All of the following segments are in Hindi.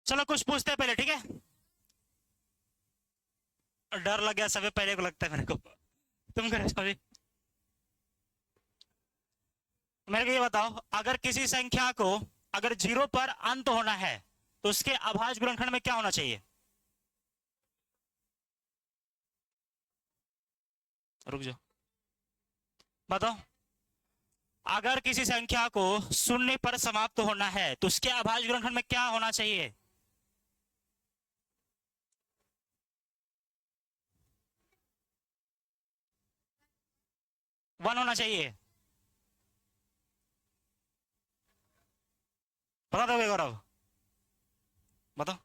चलो कुछ पूछते हैं पहले, ठीक है। डर लग गया सबसे पहले को, लगता है मेरे को। तुम करो सॉरी। मेरे को ये बताओ, अगर किसी संख्या को अगर जीरो पर अंत होना है तो उसके अभाज्य गुणनखंड में क्या होना चाहिए? रुक जाओ, बताओ। अगर किसी संख्या को शून्य पर समाप्त होना है तो उसके अभाज्य गुणनखंड में क्या होना चाहिए? वन होना चाहिए। बता दोगे गौरव? बताओ।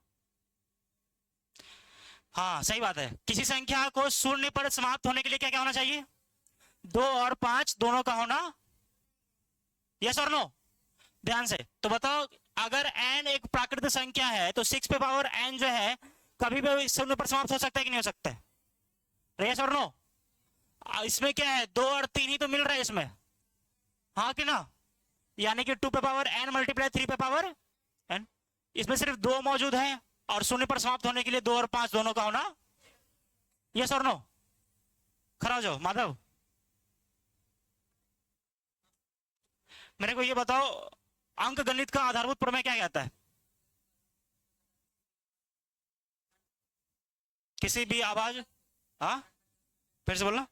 हाँ सही बात है, किसी संख्या को शून्य पर समाप्त होने के लिए क्या क्या होना चाहिए? दो और पांच दोनों का होना। यस और नो? ध्यान से तो बताओ। अगर एन एक प्राकृतिक संख्या है तो सिक्स पे पावर एन जो है कभी भी शून्य पर समाप्त हो सकता है कि नहीं हो सकता है? यस और नो? इसमें क्या है, दो और तीन ही तो मिल रहा है इसमें। हाँ कि ना? यानी कि टू पे पावर एन मल्टीप्लाई थ्री पे पावर एन। इसमें सिर्फ दो मौजूद है और शून्य पर समाप्त होने के लिए दो और पांच दोनों का होना। यस और नो? खड़ा हो जाओ माधव। मेरे को ये बताओ, अंक गणित का आधारभूत प्रमेय क्या कहता है? किसी भी आवाज। हाँ, फिर से बोलना।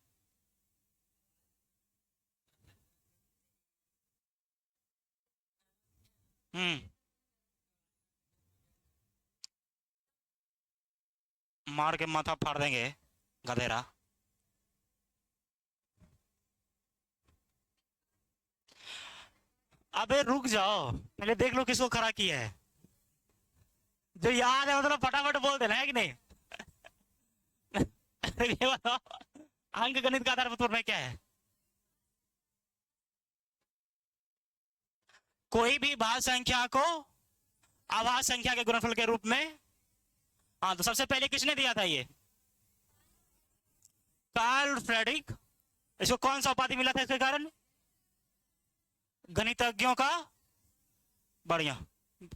हम्म। मार के माथा फाड़ देंगे, गधेरा। अबे रुक जाओ, पहले देख लो किसको खड़ा किया है। जो याद है मतलब फटाफट बोल देना है कि नहीं? ये बताओ, अंक गणित का आधारभूत प्रमेय क्या है? कोई भी भाज्य संख्या को अभाज्य संख्या के गुणनफल के रूप में। हाँ, तो सबसे पहले किसने दिया था ये? Karl Frederick. इसको कौन सा उपाधि मिला था इसके कारण? गणितज्ञों का। बढ़िया।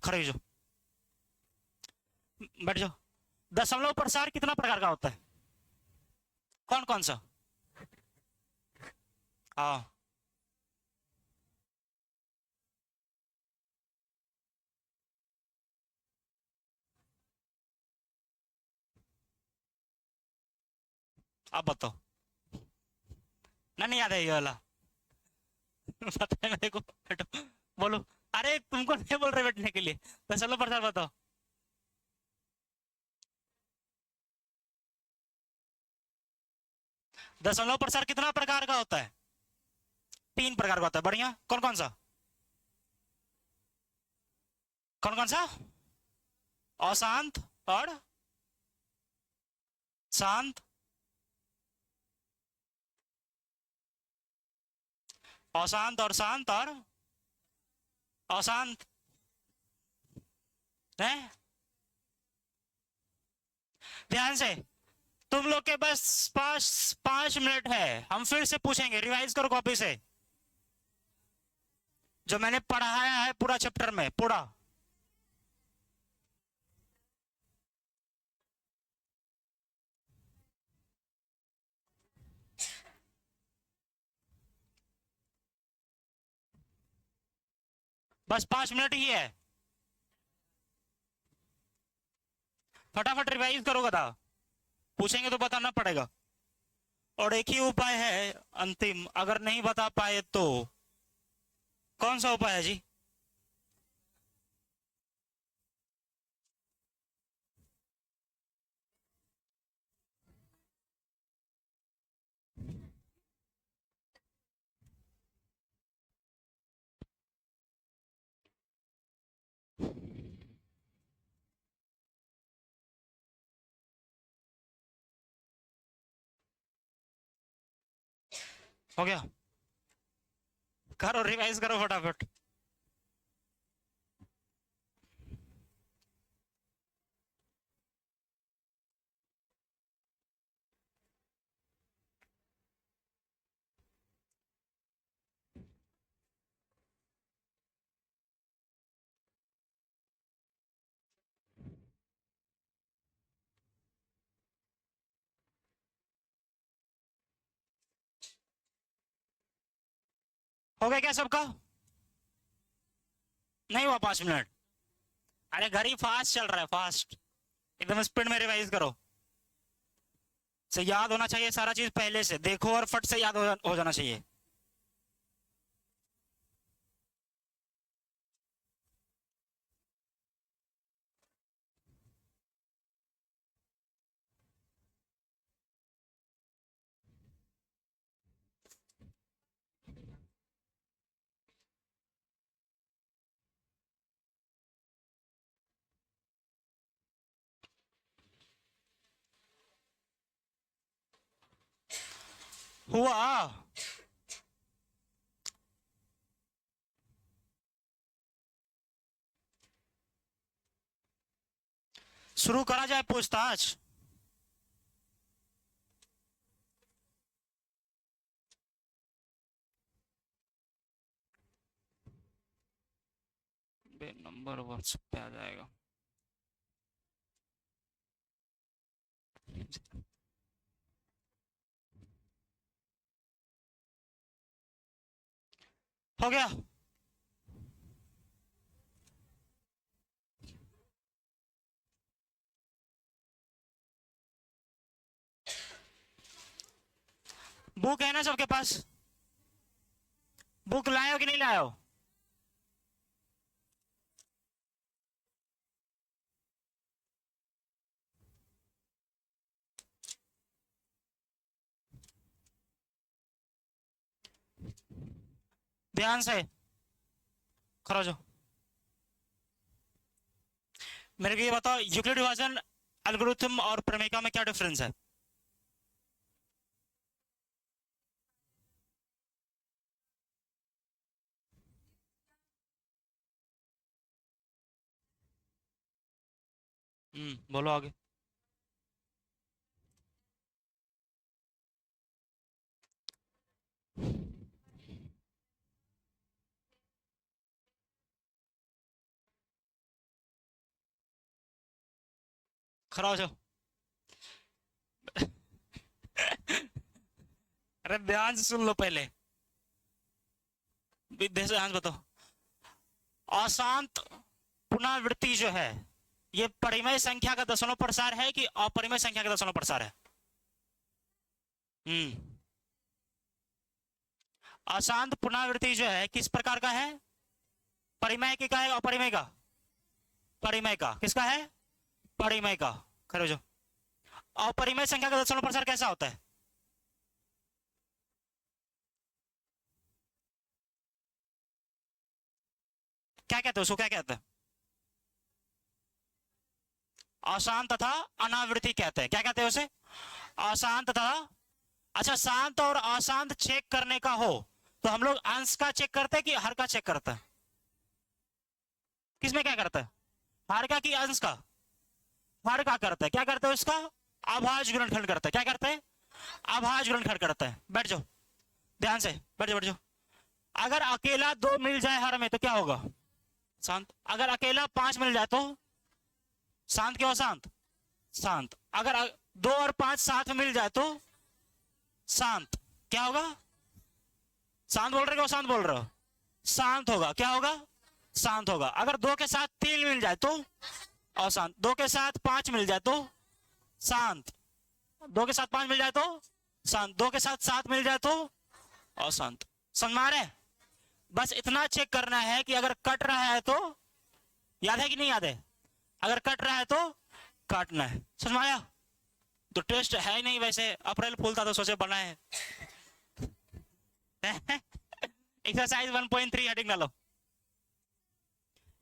खड़े हो जाओ, बैठ जाओ। दशमलव प्रसार कितना प्रकार का होता है? कौन कौन सा? हाँ। अब बताओ। ना नहीं याद है ये वाला? पता है मेरे को, बैठो। बोलो। अरे तुमको नहीं बोल रहे बैठने के लिए। दशमलव प्रसार बताओ। दशमलव प्रसार कितना प्रकार का होता है? तीन प्रकार का होता है। बढ़िया, कौन कौन सा? कौन कौन सा? अशांत और शांत। अशांत और शांत और अशांत है। ध्यान से। तुम लोग के बस 5 5 मिनट है, हम फिर से पूछेंगे, रिवाइज करो कॉपी से जो मैंने पढ़ाया है पूरा चैप्टर में पूरा। बस 5 मिनट ही है, फटाफट रिवाइज करो गधा। पूछेंगे तो बताना पड़ेगा। और एक ही उपाय है अंतिम, अगर नहीं बता पाए तो। कौन सा उपाय है जी? हो गया? करो, रिवाइज करो फटाफट। हो गया क्या सबका? नहीं हुआ 5 मिनट? अरे घर ही फास्ट चल रहा है, फास्ट एकदम स्पीड में रिवाइज करो। से याद होना चाहिए सारा चीज, पहले से देखो और फट से याद हो जाना चाहिए। हुआ? शुरू करा जाए पूछताछ। नंबर व्हाट्सएप पे आ जाएगा। हो गया? बुक है ना सबके पास? बुक लाए हो कि नहीं लाए हो? ध्यान से खड़ा हो जाओ। मेरे को ये बताओ, यूक्लिड डिवीजन एल्गोरिथम और प्रमेय में क्या डिफरेंस है? बोलो आगे। खड़ा हो जाओ। अरे ध्यान से सुन लो पहले, ध्यान से बताओ। अशांत पुनरावृत्ति जो है, ये परिमेय संख्या का दशमलव प्रसार है कि अपरिमेय संख्या का दशमलव प्रसार है? अशांत पुनरावृत्ति जो है किस प्रकार का है? परिमेय का है अपरिमेय का? परिमेय का। किसका है? परिमेय का। खड़े हो जाओ। अपरिमेय संख्या का दशमलव प्रसार कैसा होता है? क्या कहते हैं उसको, क्या कहते हैं? अशांत तथा अनावृत्ति कहते हैं। क्या कहते हैं उसे? अशांत तथा। अच्छा, शांत और अशांत चेक करने का हो तो हम लोग अंश का चेक करते हैं कि हर का चेक करते हैं? किसमें क्या करते हैं? हर का कि अंश का? हर का करते हैं। क्या करते हैं उसका? अभाज्य गुणनखंड करते हैं। क्या करते हैं? अभाज्य गुणनखंड करते हैं। बैठ जाओ, ध्यान से बैठ जाओ, बैठ जाओ। अगर अकेला 2 मिल जाए हर में तो क्या होगा? शांत। अगर अकेला 5 मिल जाए तो शांत। क्या हो? शांत। शांत। अगर 2 और 5 साथ मिल जाए तो शांत। क्या होगा? शांत बोल रहे हो? शांत बोल रहे हो? शांत होगा। क्या होगा? शांत होगा। अगर 2 के साथ 3 मिल जाए तो अशांत। 2 के साथ 5 मिल जाए तो शांत। 2 के साथ 5 मिल जाए तो शांत। 2 के साथ 7 मिल जाए तो अशांत। समझ में आ रहा है? बस इतना चेक करना है कि अगर कट रहा है तो, याद है कि नहीं याद है? अगर कट रहा है तो काटना है। समझ में आया? तो टेस्ट है ही नहीं वैसे, अप्रैल फूल था तो सोचे बनाए। एक्सरसाइज 1.3 हेडिंग डालो।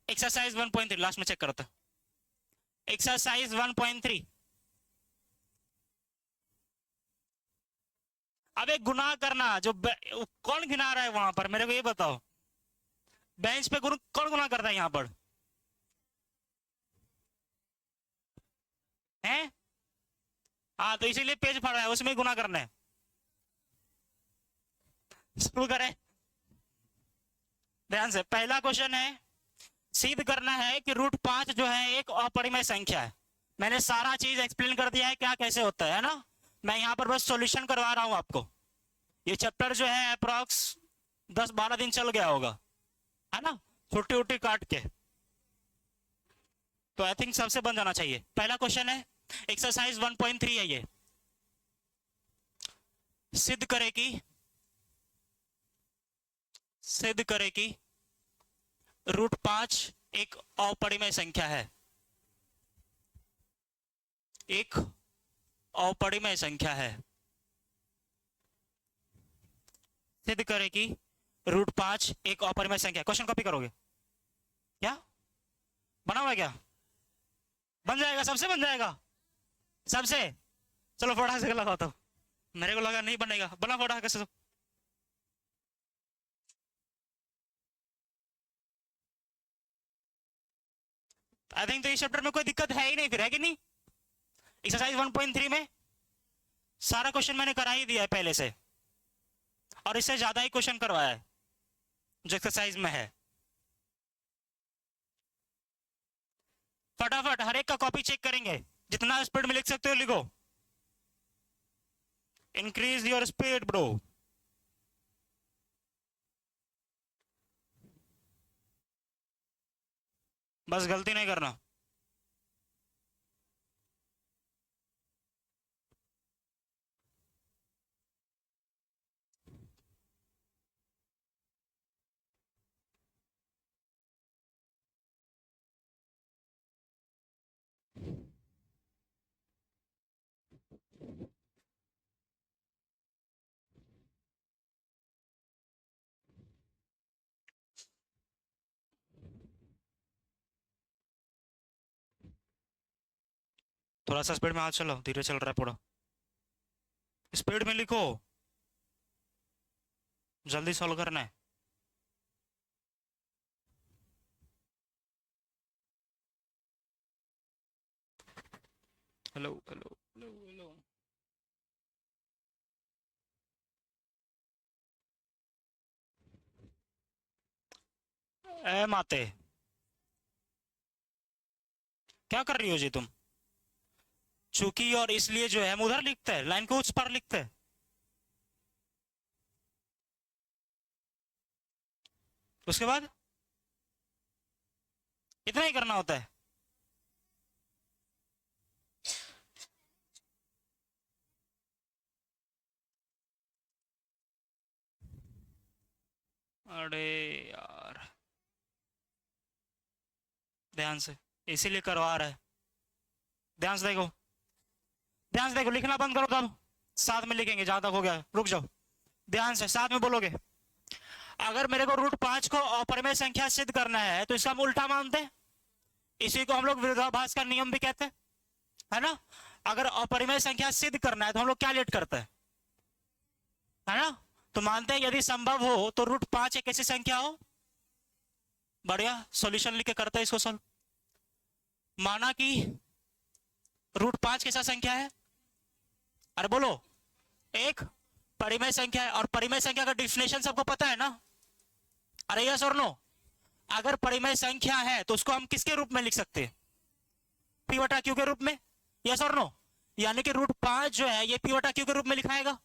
एक्सरसाइज 1.3 लास्ट में चेक करता। एक्सरसाइज 1.3। अबे गुनाह करना जो कौन गिना रहा है वहां पर, मेरे को ये बताओ। बेंच पे कौन गुनाह करता है यहां पर? हैं? हाँ, तो इसीलिए पेज फाड़ा है, उसमें गुनाह करना है। शुरू करें। ध्यान से, पहला क्वेश्चन है, सिद्ध करना है कि √5 जो है एक अपरिमेय संख्या है। मैंने सारा चीज एक्सप्लेन कर दिया है क्या कैसे होता है ना। मैं यहाँ पर बस सॉल्यूशन करवा रहा हूं आपको। ये चैप्टर जो है अप्रॉक्स 10-12 दिन चल गया होगा, है ना, छोटी छोटी काट के। तो आई थिंक सबसे बन जाना चाहिए। पहला क्वेश्चन है, एक्सरसाइज 1.3 है ये। सिद्ध करे कि √5 एक अपरिमेय संख्या है। एक अपरिमेय संख्या है। सिद्ध करे कि √5 एक अपरिमेय संख्या। क्वेश्चन कॉपी करोगे क्या? बना हुआ है क्या? बन जाएगा, सबसे बन जाएगा, सबसे। चलो फटाक से लगाओ। तो मेरे को लगा नहीं बनेगा, बना फटाक से। आई थिंक तो इस चैप्टर में कोई दिक्कत है ही नहीं फिर, है कि नहीं? एक्सरसाइज 1.3 में सारा क्वेश्चन मैंने करा ही दिया है पहले से, और इससे ज्यादा ही क्वेश्चन करवाया है जो एक्सरसाइज में है। फटाफट हर एक का कॉपी चेक करेंगे, जितना स्पीड में लिख सकते हो लिखो। Increase your speed bro. बस गलती नहीं करना। थोड़ा सा स्पीड में हाथ चलो, धीरे चल रहा है पूरा। स्पीड में लिखो, जल्दी सॉल्व करना है। Hello hello hello hello. ए माते, क्या कर रही हो जी तुम? चूंकि और इसलिए जो है हम उधर लिखते हैं, लाइन को उस पर लिखते हैं। उसके बाद इतना ही करना होता है। अरे यार, ध्यान से, इसीलिए करवा रहा है। ध्यान से देखो, ध्यान से देखो, लिखना बंद करो तब साथ में लिखेंगे। जहां तक हो गया रुक जाओ, ध्यान से साथ में बोलोगे। अगर मेरे को √5 को अपरिमेय संख्या सिद्ध करना है तो इसका हम उल्टा मानते हैं। इसी को हम लोग विरोधाभास का नियम भी कहते हैं, है ना। अगर अपरिमेय संख्या सिद्ध करना है तो हम लोग क्या लेट करते हैं, है ना। तो मानते हैं यदि संभव हो तो √5 एक ऐसी संख्या हो। बढ़िया, सॉल्यूशन लिख के करते हैं इसको सॉल्व। माना कि √5 कैसा संख्या है? अरे बोलो, एक परिमेय संख्या है। और परिमेय संख्या का डिफिनेशन सबको पता है ना? अरे यस और नो? अगर परिमेय संख्या है तो उसको हम किसके रूप में लिख सकते हैं? P/Q के रूप में। यस और नो? यानी कि √5 जो है ये P/Q के रूप में लिखाएगा।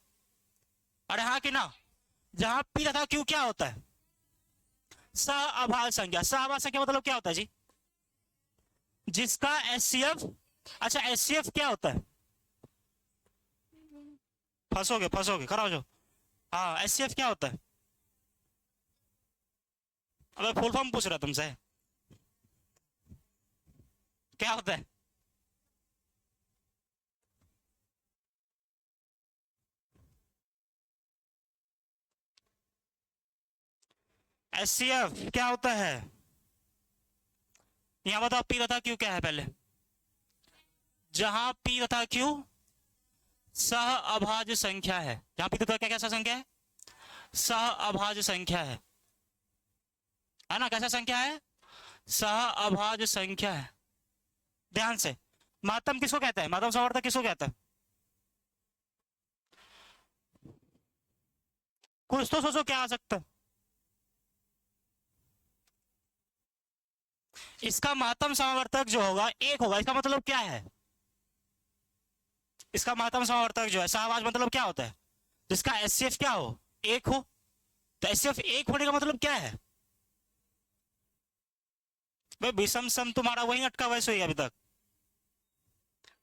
अरे हाँ कि ना? जहां P तथा Q क्या होता है? सहअभाज्य संख्या। सहअभाज्य संख्या मतलब क्या होता है जी? जिसका HCF, अच्छा HCF क्या होता है? फंसोगे फंसोगे, खड़ा हो जाओ। हाँ, HCF क्या होता है? अबे फुल फॉर्म पूछ रहा तुमसे, क्या होता है? HCF क्या होता है? यहां बताओ P तथा Q क्या है पहले। जहां P तथा Q सहअभाज्य संख्या है, जहां P तथा क्या कैसा संख्या है? सहअभाज्य संख्या है ना। कैसा संख्या है? सहअभाज्य संख्या है। ध्यान से, मातम किसको कहता है? मातम समवर्तक किसको कहता है? कुछ तो सोचो क्या आ सकता है। इसका मातम समवर्तक जो होगा एक होगा। इसका मतलब क्या है? इसका मातम समवर्तक जो है, सहअभाज्य मतलब क्या होता है? जिसका HCF क्या हो? एक हो। तो एचसीएफ एक होने का मतलब क्या है भाई? विषम सम तुम्हारा वही अटका हुआ है अभी तक।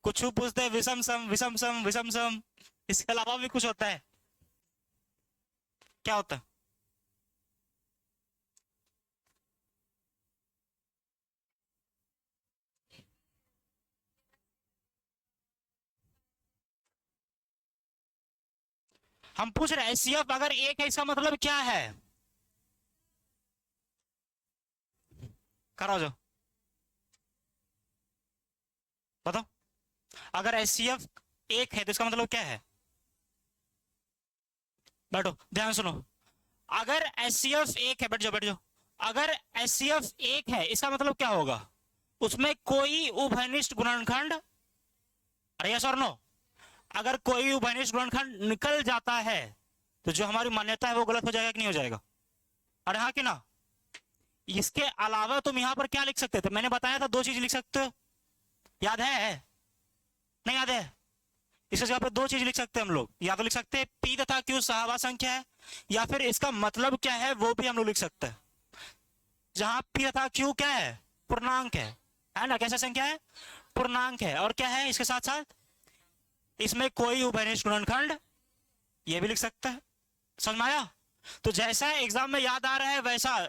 कुछ पूछते हैं विषम सम विषम सम विषम सम, इसके अलावा भी कुछ होता है? क्या होता है? हम पूछ रहे हैं एचसीएफ अगर एक है इसका मतलब क्या है? कराओ जो बताओ। अगर एचसीएफ एक है तो इसका मतलब क्या है? बैठो ध्यान सुनो। अगर एचसीएफ एक है, बैठ जाओ बैठ जाओ। अगर एचसीएफ एक है इसका मतलब क्या होगा? उसमें कोई उभयनिष्ठ गुणनखंड, अरे यस और नो, अगर कोई उभयनिष्ठ गुणनखंड निकल जाता है तो जो हमारी मान्यता है वो गलत हो जाएगा कि नहीं हो जाएगा? अरे हाँ कि ना? इसके अलावा तुम यहां पर क्या लिख सकते थे? मैंने बताया था दो चीज लिख सकते हो, याद है? नहीं याद है? इसके जगह पर दो चीज लिख सकते हैं हम लोग, या तो लिख सकते हैं पी तथा क्यू सहवाग संख्या है, या फिर इसका मतलब क्या है वो भी हम लोग लिख सकते हैं। जहां पी तथा क्यू क्या है? पूर्णांक है ना? कैसा संख्या है? पूर्णांक है। और क्या है इसके साथ साथ? इसमें कोई उभयनिष्ठ गुणनखंड, ये भी लिख सकता है। समझ में आया? तो जैसा एग्जाम में याद आ रहा है वैसा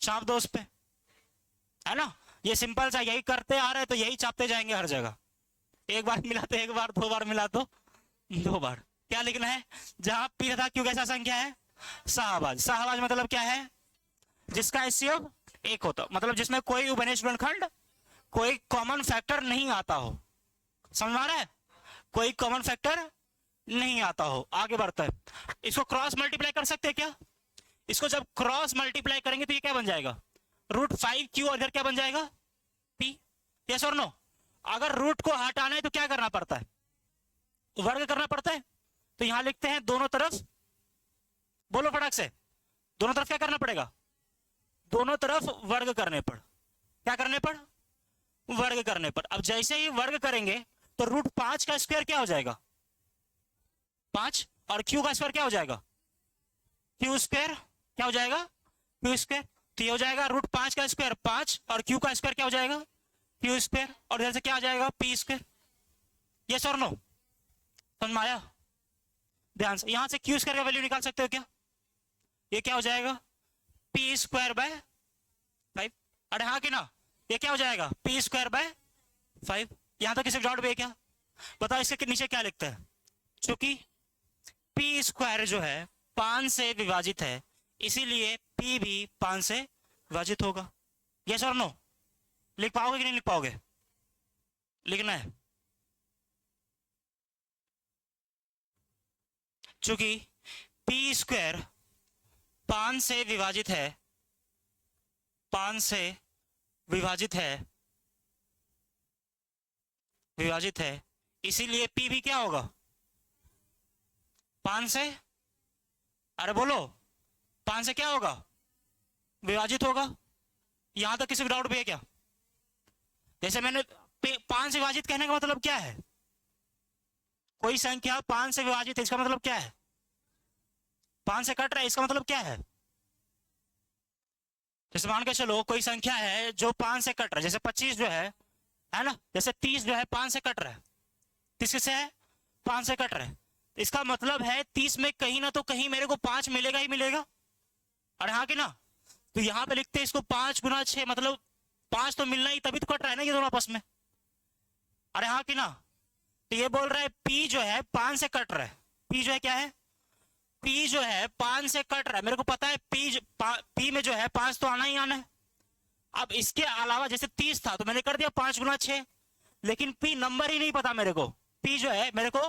छाप दो उस पे, है ना? ये सिंपल सा, यही करते आ रहे हैं तो यही छापते जाएंगे हर जगह। एक बार मिला तो एक बार, दो बार मिला तो दो बार। क्या लिखना है? जहां पी तथा क्यू कैसा संख्या है? सहभाज। सहभाज मतलब क्या है? जिसका एचसीएफ एक होता, मतलब जिसमें कोई उभयनिष्ठ गुणनखंड, कोई कॉमन फैक्टर नहीं आता हो। समझ में आ रहा है? कोई कॉमन फैक्टर नहीं आता हो। आगे बढ़ता है। इसको क्रॉस मल्टीप्लाई कर सकते हैं क्या? इसको जब क्रॉस मल्टीप्लाई करेंगे तो ये क्या बन जाएगा? √5q, और इधर क्या बन जाएगा? p। यस और नो? अगर रूट को हटाना है तो क्या करना पड़ता है? वर्ग करना पड़ता है। तो यहां लिखते हैं दोनों तरफ, बोलो फटाक से, दोनों तरफ क्या करना पड़ेगा? दोनों तरफ वर्ग करने पर, क्या करने पर? वर्ग करने पर। अब जैसे ही वर्ग करेंगे तो √5 का स्क्वायर क्या हो जाएगा? 5, और q का स्क्वायर क्या हो जाएगा? q स्क्वायर क्या हो जाएगा? q square. तो ये हो जाएगा √5 का स्क्वायर 5, और q का स्क्वायर क्या हो जाएगा? q square. और इधर से क्या आ जाएगा? p square. यस और नो? समझ में आया? ध्यान से, यहां से q स्क्वायर का वैल्यू निकाल सकते हो क्या? ये क्या हो जाएगा? p square by 5। अरे हाँ कि ना? ये क्या हो जाएगा? p square by 5। यहां तक किसी डाउट भी है क्या? बताओ इसके नीचे क्या लिखता है? क्योंकि p स्क्वायर जो है 5 से विभाजित है, इसीलिए p भी 5 से विभाजित होगा। यस और नो? लिख पाओगे कि नहीं लिख पाओगे? लिखना है। चूंकि p स्क्वायर 5 से विभाजित है, 5 से विभाजित है, इसीलिए p भी क्या होगा? 5 से, अरे बोलो, 5 से क्या होगा? विभाजित होगा। यहां तक किसी को डाउट भी है क्या? जैसे मैंने 5 से विभाजित कहने का मतलब क्या है? कोई संख्या 5 से विभाजित है, इसका मतलब क्या है? 5 से कट रहा है, इसका मतलब क्या है? जैसे मान के चलो कोई संख्या है जो 5 से कट रहा है, जैसे 25 जो है ना? जैसे 30 जो है 5 से कट रहा है, 30 से है 5 से कट रहा है। इसका मतलब है 30 में कहीं ना तो कहीं मेरे को 5 मिलेगा ही मिलेगा। अरे हाँ कि ना? तो यहां पे लिखते हैं इसको 5 गुना 6, मतलब 5 तो मिलना ही, तभी तो कट रहा है ना ये दोनों आपस में। अरे हाँ कि ना? तो ये बोल रहा है p जो है 5 से कट रहा है। p जो है क्या है? p जो है 5 से कट रहा है। मेरे को पता है p में जो है 5 तो आना ही आना है। अब इसके अलावा जैसे 30 था तो मैंने कर दिया 5 गुना 6, लेकिन p नंबर ही नहीं पता मेरे को। p जो है मेरे को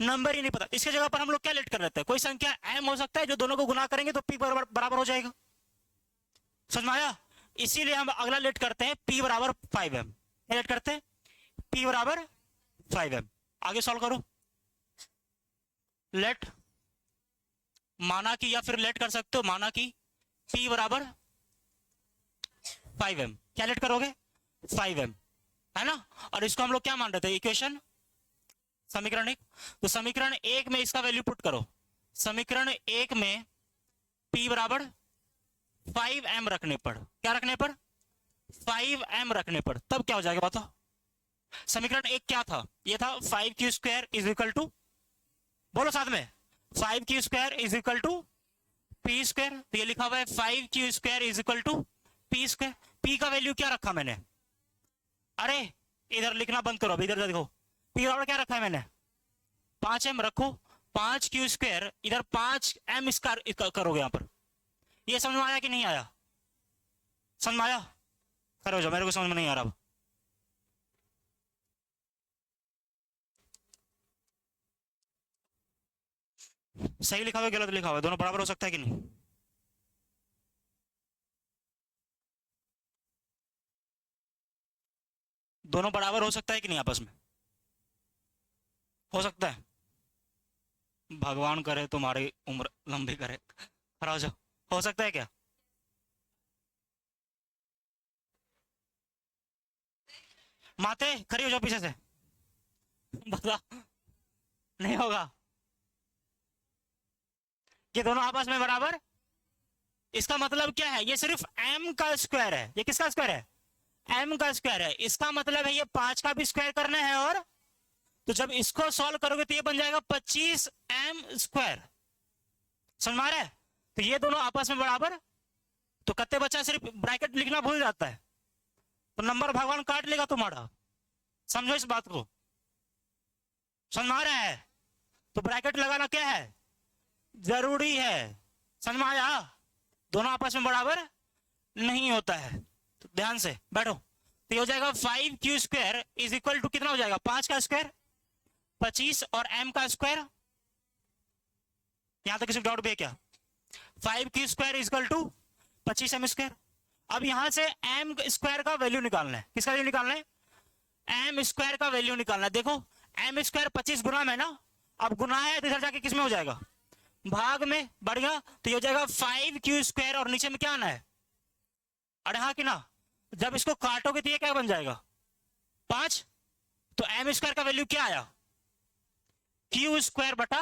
नंबर ही नहीं पता। इसके जगह पर हम लोग क्या लेट कर लेते हैं? कोई संख्या m हो सकता है जो दोनों को गुना करेंगे तो p बराबर हो जाएगा। समझ में आया? इसीलिए हम अगला लेट करते हैं p बराबर 5m। क्या लेट करते हैं? p बराबर 5m। आगे सॉल्व करो। लेट माना कि, या फिर लेट कर सकते हो माना कि p बराबर 5m। क्या लेट करोगे? 5m, है ना? और इसको हम लोग क्या मान रहे थे? इक्वेशन, समीकरण 1। तो समीकरण 1 में इसका वैल्यू पुट करो। समीकरण 1 में P बराबर 5m रखने पर, क्या रखने पर, 5m रखने पर, तब क्या हो जाएगा बताओ। समीकरण एक क्या था, ये था 5q² इज इक्वल टू, बोलो साथ में, 5q² is equal to p²। तो ये लिखा हुआ है 5q² is equal to p²। p का वैल्यू क्या रखा मैंने, अरे इधर लिखना बंद करो, अभी इधर देखो, p बराबर क्या रखा है मैंने, 5m रखो, 5q², इधर 5m स्क्वायर करोगे यहां पर। ये समझ में आया कि नहीं आया, समझ में आया, खड़े हो जाओ, मेरे को समझ में नहीं आ रहा अब। सही लिखा हुआ गलत लिखा हुआ, दोनों बराबर हो सकता है कि नहीं, दोनों बराबर हो सकता है कि नहीं आपस में, हो सकता है, भगवान करे तुम्हारी उम्र लंबी करे, खड़ा हो जाओ, हो सकता है क्या, माते खड़ी हो जाओ पीछे से, बता, नहीं होगा, ये दोनों आपस में बराबर, इसका मतलब क्या है, ये सिर्फ m का स्क्वायर है, ये किसका स्क्वायर है, m का स्क्वायर है, इसका मतलब है ये 5 का भी स्क्वायर करना है, और तो जब इसको सॉल्व करोगे तो ये बन जाएगा 25m², समझ में आ रहा है। तो ये दोनों आपस में बराबर, तो कत्ते बच्चा सिर्फ ब्रैकेट लिखना भूल जाता है, तो नंबर भगवान काट लेगा तुम्हारा, समझो इस बात को, समझ में आ रहा है। तो ब्रैकेट लगाना क्या है, जरूरी है, समझ में आया, दोनों आपस में बराबर नहीं होता है, तो ध्यान से बैठो। तो ये हो जाएगा 5q² इज इक्वल टू कितना हो जाएगा, 5 का स्क्वायर 25 और m का स्क्वायर, यहां तक किसी डाउट भी है क्या, 5q² is equal to 25m²। अब यहां से m² का वैल्यू निकालना है, किसका वैल्यू निकालना है, m² का वैल्यू निकालना है। देखो m² 25 गुना में ना, अब गुना है तो इधर जाके किस में हो जाएगा, भाग में, बढ़ गया, तो ये हो जाएगा 5q² और नीचे में क्या आना है, अरे हाँ कि ना, जब इसको काटोगे तो ये क्या बन जाएगा 5, तो m² का वैल्यू क्या आया, q² बटा,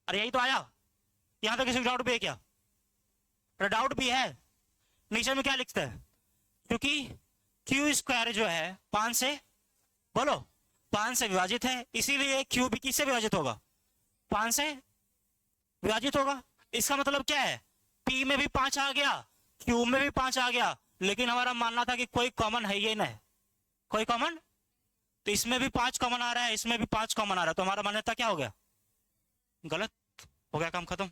अरे यही तो आया, यहां तक किसी डाउट भी है क्या, डाउट भी है, नीचे में क्या लिखता है, क्योंकि q² जो है 5 से, बोलो 5 से विभाजित है, इसीलिए q भी किससे विभाजित होगा, 5 से विभाजित होगा। इसका मतलब क्या है, p में भी 5 आ गया, q में भी 5 आ गया, लेकिन हमारा मानना था कि कोई कॉमन है ही नहीं, कोई कॉमन, तो इसमें भी 5 कॉमन आ रहा है, इसमें भी 5 कॉमन आ रहा है, तो हमारा मान्यता क्या हो गया, गलत हो गया, काम खत्म।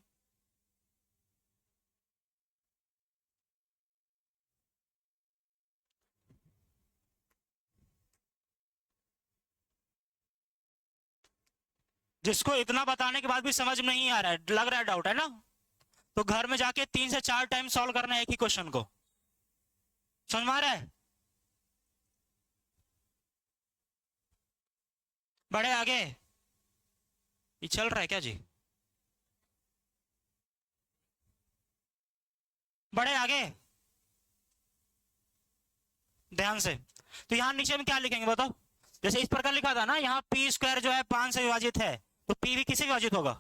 जिसको इतना बताने के बाद भी समझ में नहीं आ रहा है, लग रहा है डाउट है ना, तो घर में जाके 3 से 4 टाइम सॉल्व करना है एक ही क्वेश्चन को, समझ में आ रहा है। बढ़े आगे, ये चल रहा है क्या जी, बढ़े आगे, ध्यान से। तो यहां नीचे में क्या लिखेंगे बताओ, जैसे इस प्रकार लिखा था ना, यहाँ p² जो है 5 से विभाजित है, तो p भी किससे विभाजित होगा,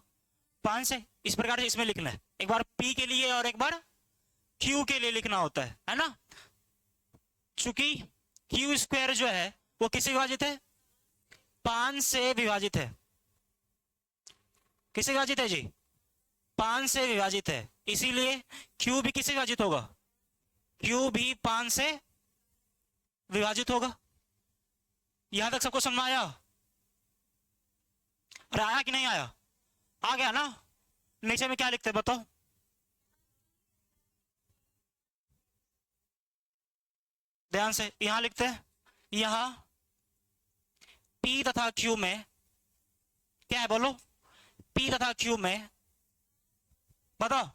5 से, इस प्रकार से इसमें लिखना है, एक बार p के लिए और एक बार q के लिए लिखना होता है ना, चूंकि q² जो है वो किससे विभाजित है, 5 से विभाजित है, किससे विभाजित है जी, 5 से विभाजित है, इसीलिए q भी किससे विभाजित होगा, q भी 5 से विभाजित होगा। यहां तक सबको समझ आया, अरे आया कि नहीं आया, आ गया ना। नीचे में क्या लिखते हैं बताओ, ध्यान से, यहां लिखते हैं, यहां p तथा q में क्या है बोलो, p तथा q में बताओ,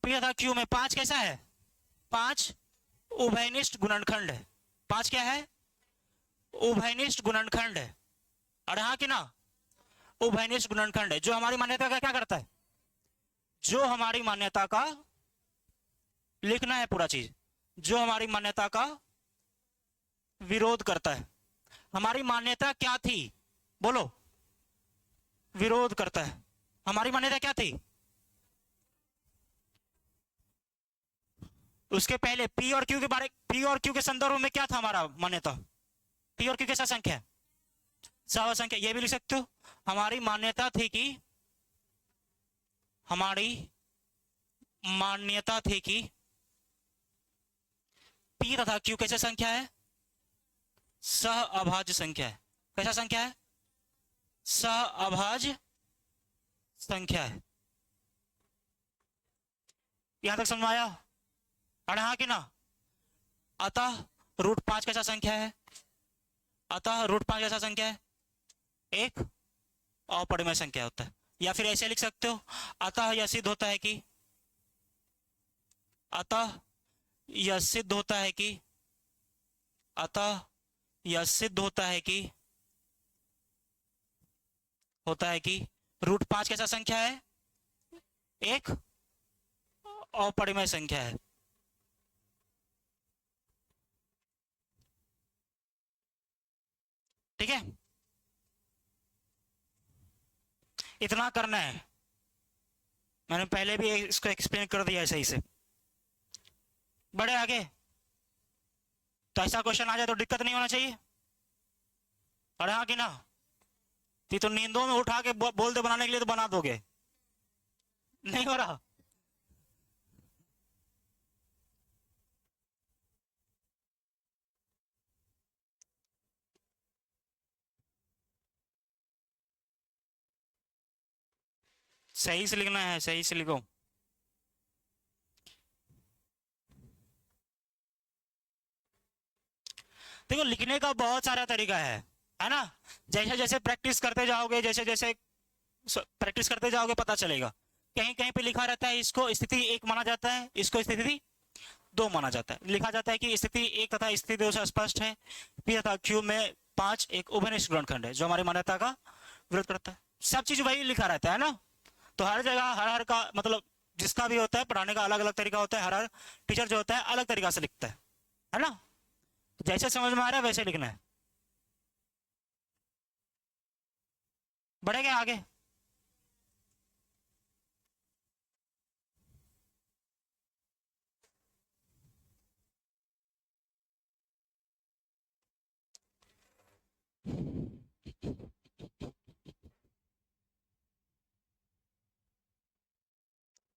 p तथा q में 5 कैसा है, 5 उभयनिष्ठ गुणनखंड है, 5 क्या है, उभयनिष्ठ गुणनखंड है, अरे हाँ कि ना, उभयनिष्ठ गुणनखंड है, जो हमारी मान्यता का क्या करता है, जो हमारी मान्यता का, लिखना है पूरा चीज, जो हमारी मान्यता का विरोध करता है। हमारी मान्यता क्या थी बोलो, विरोध करता है, हमारी मान्यता क्या थी, उसके पहले पी और क्यू के बारे, पी और क्यू के संदर्भ में क्या था हमारा मान्यता? पी और क्यू कैसा संख्या है? सह संख्या। ये भी लिख सकते हो, हमारी मान्यता थी कि, हमारी मान्यता थी कि पी तथा क्यू कैसे संख्या है? सह अभाज्य संख्या है। कैसा संख्या है? सह अभाज्य संख्या है। यहां तक समझ में आया? अरे हाँ कि ना? अतः √5 कैसा संख्या है? अतः √5 कैसा संख्या है? एक अपरिमेय संख्या होता है। या फिर ऐसे लिख सकते हो, अतः यह सिद्ध होता है कि, अतः यह सिद्ध होता है कि, अतः यह सिद्ध होता है कि, √5 कैसा संख्या है? एक अपरिमेय संख्या है। ठीक है, इतना करना है। मैंने पहले भी इसको एक्सप्लेन कर दिया है सही से। बढ़े आगे, तो ऐसा क्वेश्चन आ जाए तो दिक्कत नहीं होना चाहिए। अरे हाँ कि ना? तो नींदों में उठा के बोल दे बनाने के लिए तो बना दोगे, नहीं हो रहा। सही से लिखना है, सही से लिखो। देखो लिखने का बहुत सारा तरीका है ना? जैसे जैसे प्रैक्टिस करते जाओगे, जैसे जैसे प्रैक्टिस करते जाओगे पता चलेगा। कहीं कहीं पे लिखा रहता है इसको स्थिति 1 माना जाता है, इसको स्थिति 2 माना जाता है। लिखा जाता है कि स्थिति 1 तथा स्थिति 2 से स्पष्ट है, पी तथा क्यू में 5 एक उभयनिष्ठ गुणनखंड है, जो हमारी मान्यता का विरोध करता है। सब चीज वही लिखा रहता है ना? तो हर जगह हर हर का मतलब जिसका भी होता है पढ़ाने का अलग अलग तरीका होता है। हर हर टीचर जो होता है अलग तरीका से लिखता है ना? तो जैसे समझ में आ रहा है वैसे लिखना है। बढ़ेगा आगे।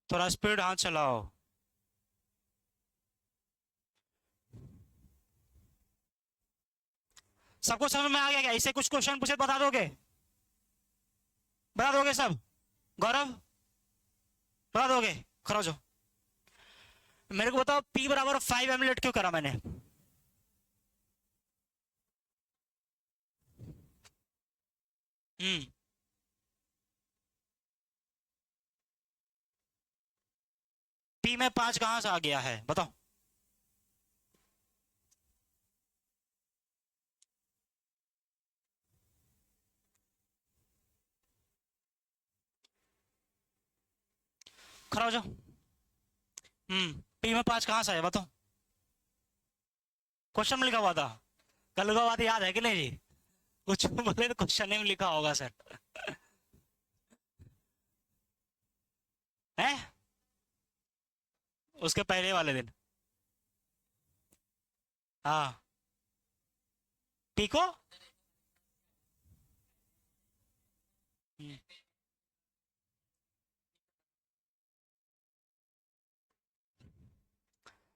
थोड़ा स्पीड हाथ चलाओ। सबको समझ में आ गया क्या? इससे कुछ क्वेश्चन पूछे बता दोगे? बता दोगे सब? गौरव बता दोगे? खड़ा जो मेरे को बताओ, P बराबर 5 एमुलेट क्यों करा मैंने? P में 5 कहां से आ गया है बताओ? खड़ा हो जाओ। P में 5 कहां से आया बताओ? क्वेश्चन में लिखा हुआ था। कल का बात याद है कि नहीं जी? कुछ बोले तो क्वेश्चन में लिखा होगा सर। है उसके पहले वाले दिन। हाँ, P को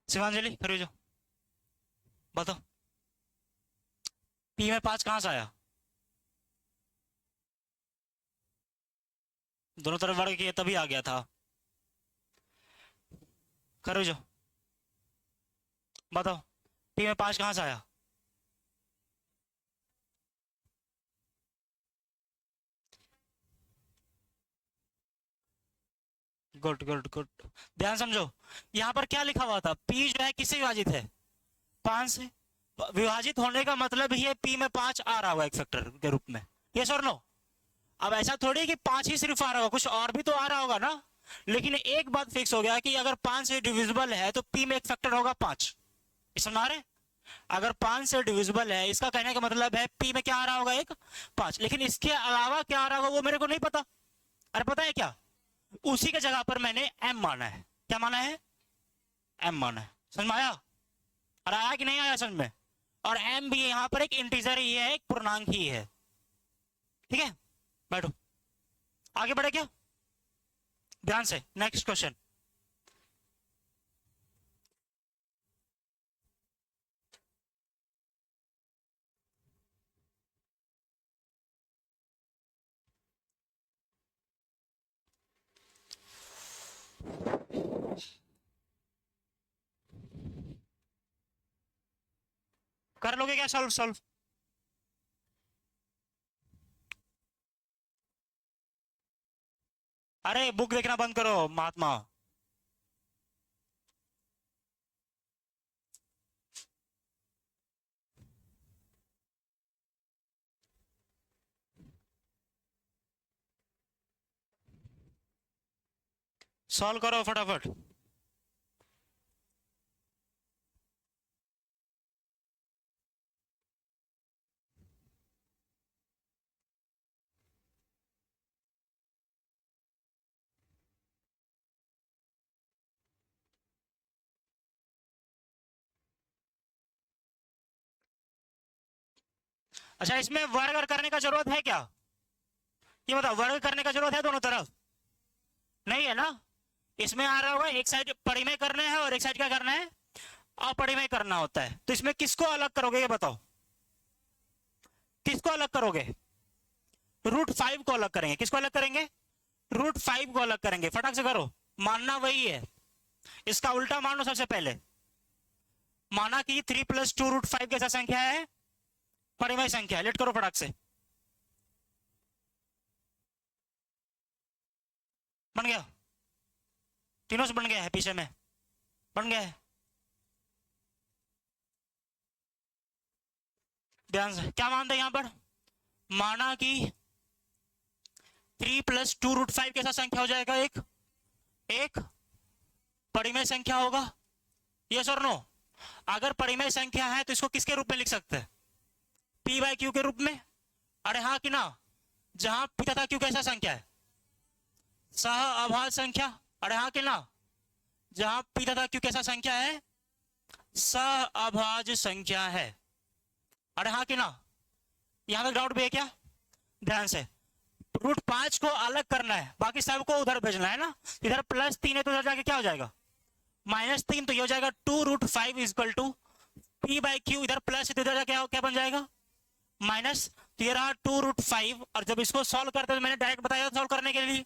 शिवांजलि करो जो बताओ, P में 5 कहां से आया? दोनों तरफ वर्ग किए तभी आ गया था। करो जो बताओ, P में 5 कहां से आया? Good good good. ध्यान समझो, यहां पर क्या लिखा हुआ था? P जो है किससे विभाजित है? 5 से। विभाजित होने का मतलब ही है P में 5 आ रहा होगा एक फैक्टर के रूप में। यस और नो? अब ऐसा थोड़ी कि 5 ही सिर्फ आ रहा होगा, कुछ और भी तो आ रहा होगा ना। लेकिन एक बात फिक्स हो गया कि अगर 5 से डिविजिबल है तो P में एक फैक्टर होगा 5। समझ आ रहे? अगर 5 से डिविजिबल है, इसका कहने का मतलब है P में क्या आ रहा होगा? एक 5। लेकिन इसके अलावा क्या आ रहा होगा वो मेरे को नहीं पता। अरे पता है क्या? उसी के जगह पर मैंने M माना है। क्या माना है? M माना है। समझ में आया? और आया कि नहीं आया समझ में? और m भी यहाँ पर एक इंटीजर ही है, एक पूर्णांक ही है। ठीक है, बैठो, आगे बढ़े क्या? ध्यान से, नेक्स्ट क्वेश्चन। कर लोगे क्या सॉल्व? सॉल्व अरे बुक देखना बंद करो महात्मा। सॉल्व करो फटाफट। अच्छा, इसमें वर्ग करने का जरूरत है क्या? ये बताओ, वर्ग करने का जरूरत है दोनों तरफ? नहीं है ना? इसमें आ रहा होगा एक साइड परिमेय करने हैं और एक साइड क्या करना है, अपरिमेय करना होता है। तो इसमें किसको अलग करोगे ये बताओ, किसको अलग करोगे? √5 को अलग करेंगे। किसको अलग करेंगे? √5 को अलग करेंगे। फटाक से करो, मानना वही है, इसका उल्टा मान लो सबसे पहले। माना कि 3 + 2 √5 कैसा संख्या है? परिमेय संख्या है। लेट करो फटाक से, बन गया? तीनों से बन गया है, पीछे में बन गया है। ध्यान से, क्या मानते हैं यहां पर? माना कि 3 + 2 √5 कैसा संख्या हो जाएगा? एक परिमेय संख्या होगा। यस और नो? अगर परिमेय संख्या है तो इसको किसके रूप में लिख सकते हैं? p/q के रूप में। अरे हाँ कि ना? जहां p तथा q कैसा संख्या है? सह अभाज्य संख्या। अरे हाँ कि ना? जहां p तथा q कैसा संख्या है? सह अभाज्य संख्या है। अरे हाँ कि ना? यहां तक डाउट भी है क्या? ध्यान से, √5 को अलग करना है, बाकी सबको उधर भेजना है ना। इधर +3 है तो उधर जाके क्या हो जाएगा? -3। तो ये हो जाएगा 2 √5 = p/q। इधर प्लस है तो इधर क्या क्या बन जाएगा? माइनस। तो ये रहा 2 √5। और जब इसको सॉल्व करते हैं तो मैंने डायरेक्ट बताया सॉल्व करने के लिए,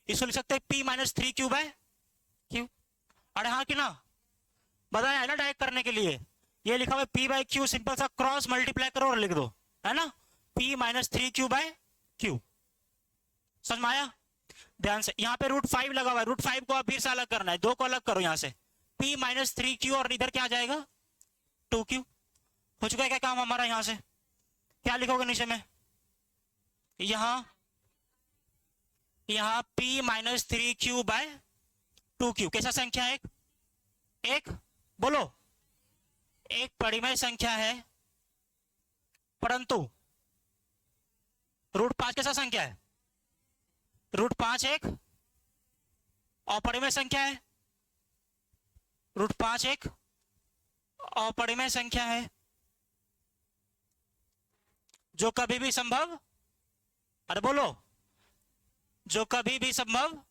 इसको लिख सकते हैं p - 3q/q। अरे हाँ कि ना? बताया है ना डायरेक्ट करने के लिए। ये लिखा हुआ p/q, सिंपल सा क्रॉस मल्टीप्लाई करो और लिख दो, है ना? p - 3q/q। समझ में आया? ध्यान से, यहाँ पे √5 लगा हुआ है, √5 को आप फिर से अलग करना है, 2 को अलग करो यहाँ से। p - 3q और इधर क्या आ जाएगा? 2q। हो चुका है क्या काम हमारा? यहाँ से क्या लिखोगे नीचे में? यहाँ p - 3q/2q कैसा संख्या है? एक बोलो, एक परिमेय संख्या है, परंतु √5 कैसा संख्या है? √5 एक अपरिमेय संख्या है। √5 एक अपरिमेय संख्या है जो कभी भी संभव, अरे बोलो, जो कभी भी संभव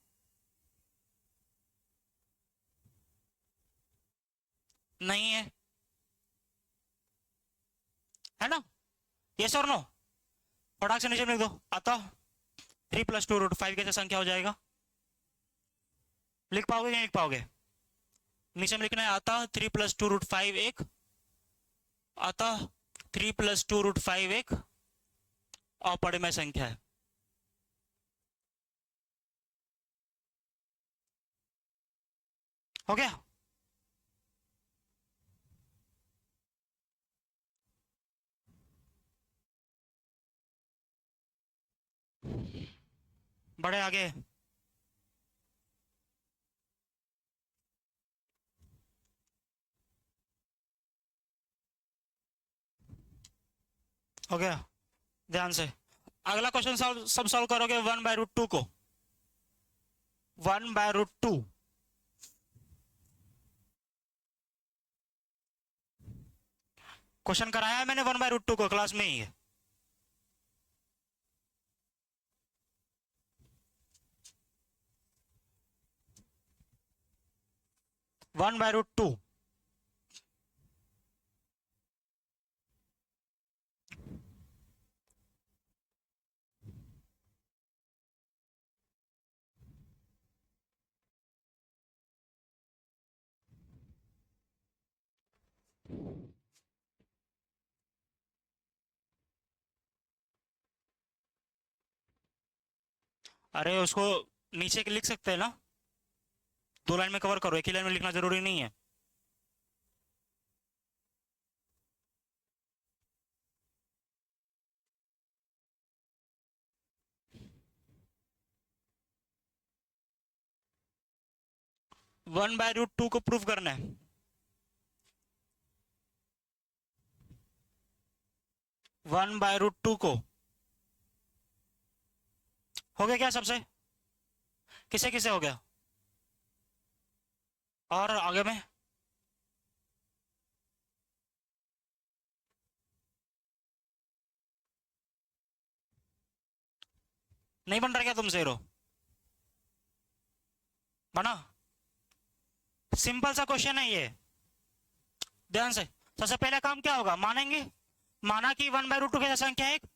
नहीं है ना? यस और नो? फटाक से नीचे लिख दो। अतः 3 + 2 √5 कैसे संख्या हो जाएगा? लिख पाओगे नहीं लिख पाओगे? नीचे में लिखना है अतः 3 + 2 √5 एक, अतः 3 + 2 √5 एक अपरिमेय संख्या है। हो गया? बढ़े आगे। हो गया? ध्यान से, अगला क्वेश्चन सब सॉल्व करोगे 1/√2 को। 1/√2 क्वेश्चन कराया है मैंने 1/√2 को, क्लास में ही है। One by root two. अरे उसको नीचे के लिख सकते हैं ना, 2 लाइन में कवर करो, एक ही लाइन में लिखना जरूरी नहीं है। वन बाय रूट टू को प्रूफ करना है। वन बाय रूट टू को हो गया क्या सबसे? किसे किसे हो गया? और आगे में नहीं बन रहा क्या तुमसे हीरो? बना? सिंपल सा क्वेश्चन है ये, ध्यान से। सबसे पहला काम क्या होगा, मानेंगे, माना कि 1/√2 कैसा संख्या है, एक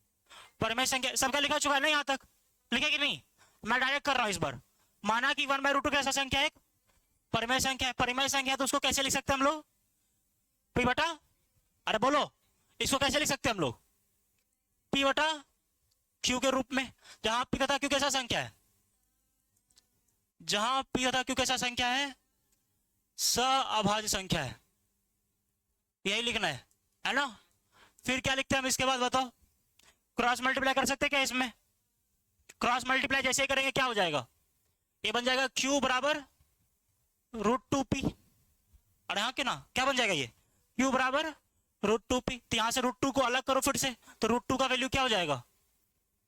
परिमेय संख्या। सबका लिखा चुका है ना यहाँ तक, लिखे कि नहीं? मैं डायरेक्ट कर रहा हूं इस बार। माना कि 1/√2 कैसा संख्या है, एक परिमेय संख्या है। परिमेय संख्या तो उसको कैसे लिख सकते हैं हम लोग? पी बटा, अरे बोलो, इसको कैसे लिख सकते हैं हम लोग? पी बटा क्यू के रूप में। जहां पी तथा क्यू कैसा संख्या है, जहां पी तथा क्यू कैसा संख्या है, सअभाज्य संख्या है, यही लिखना है ना? फिर क्या लिखते हैं हम इसके बाद बताओ? क्रॉस मल्टीप्लाई कर सकते हैं क्या इसमें? क्रॉस मल्टीप्लाई जैसे ही करेंगे क्या हो जाएगा, ये बन जाएगा क्यू बराबर √2p। अरे हाँ, क्या ना, क्या बन जाएगा ये? क्यू बराबर √2p। तो यहां से √2 को अलग करो फिर से, तो √2 का वैल्यू क्या हो जाएगा?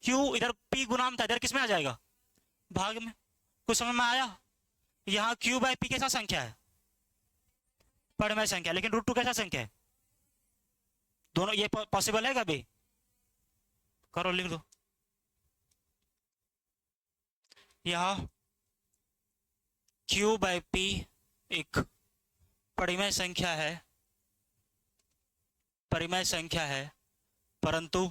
क्यू, इधर p गुणाम था, इधर किसमें आ जाएगा? भाग में। कुछ समझ में आया? यहाँ क्यू बाय पी कैसा संख्या है? परिमेय संख्या। लेकिन √2 कैसा संख्या है? दोनों ये पॉसिबल है कभी? करो, लिख दो। यह क्यू बाय पी एक परिमेय संख्या है, परिमेय संख्या है, परंतु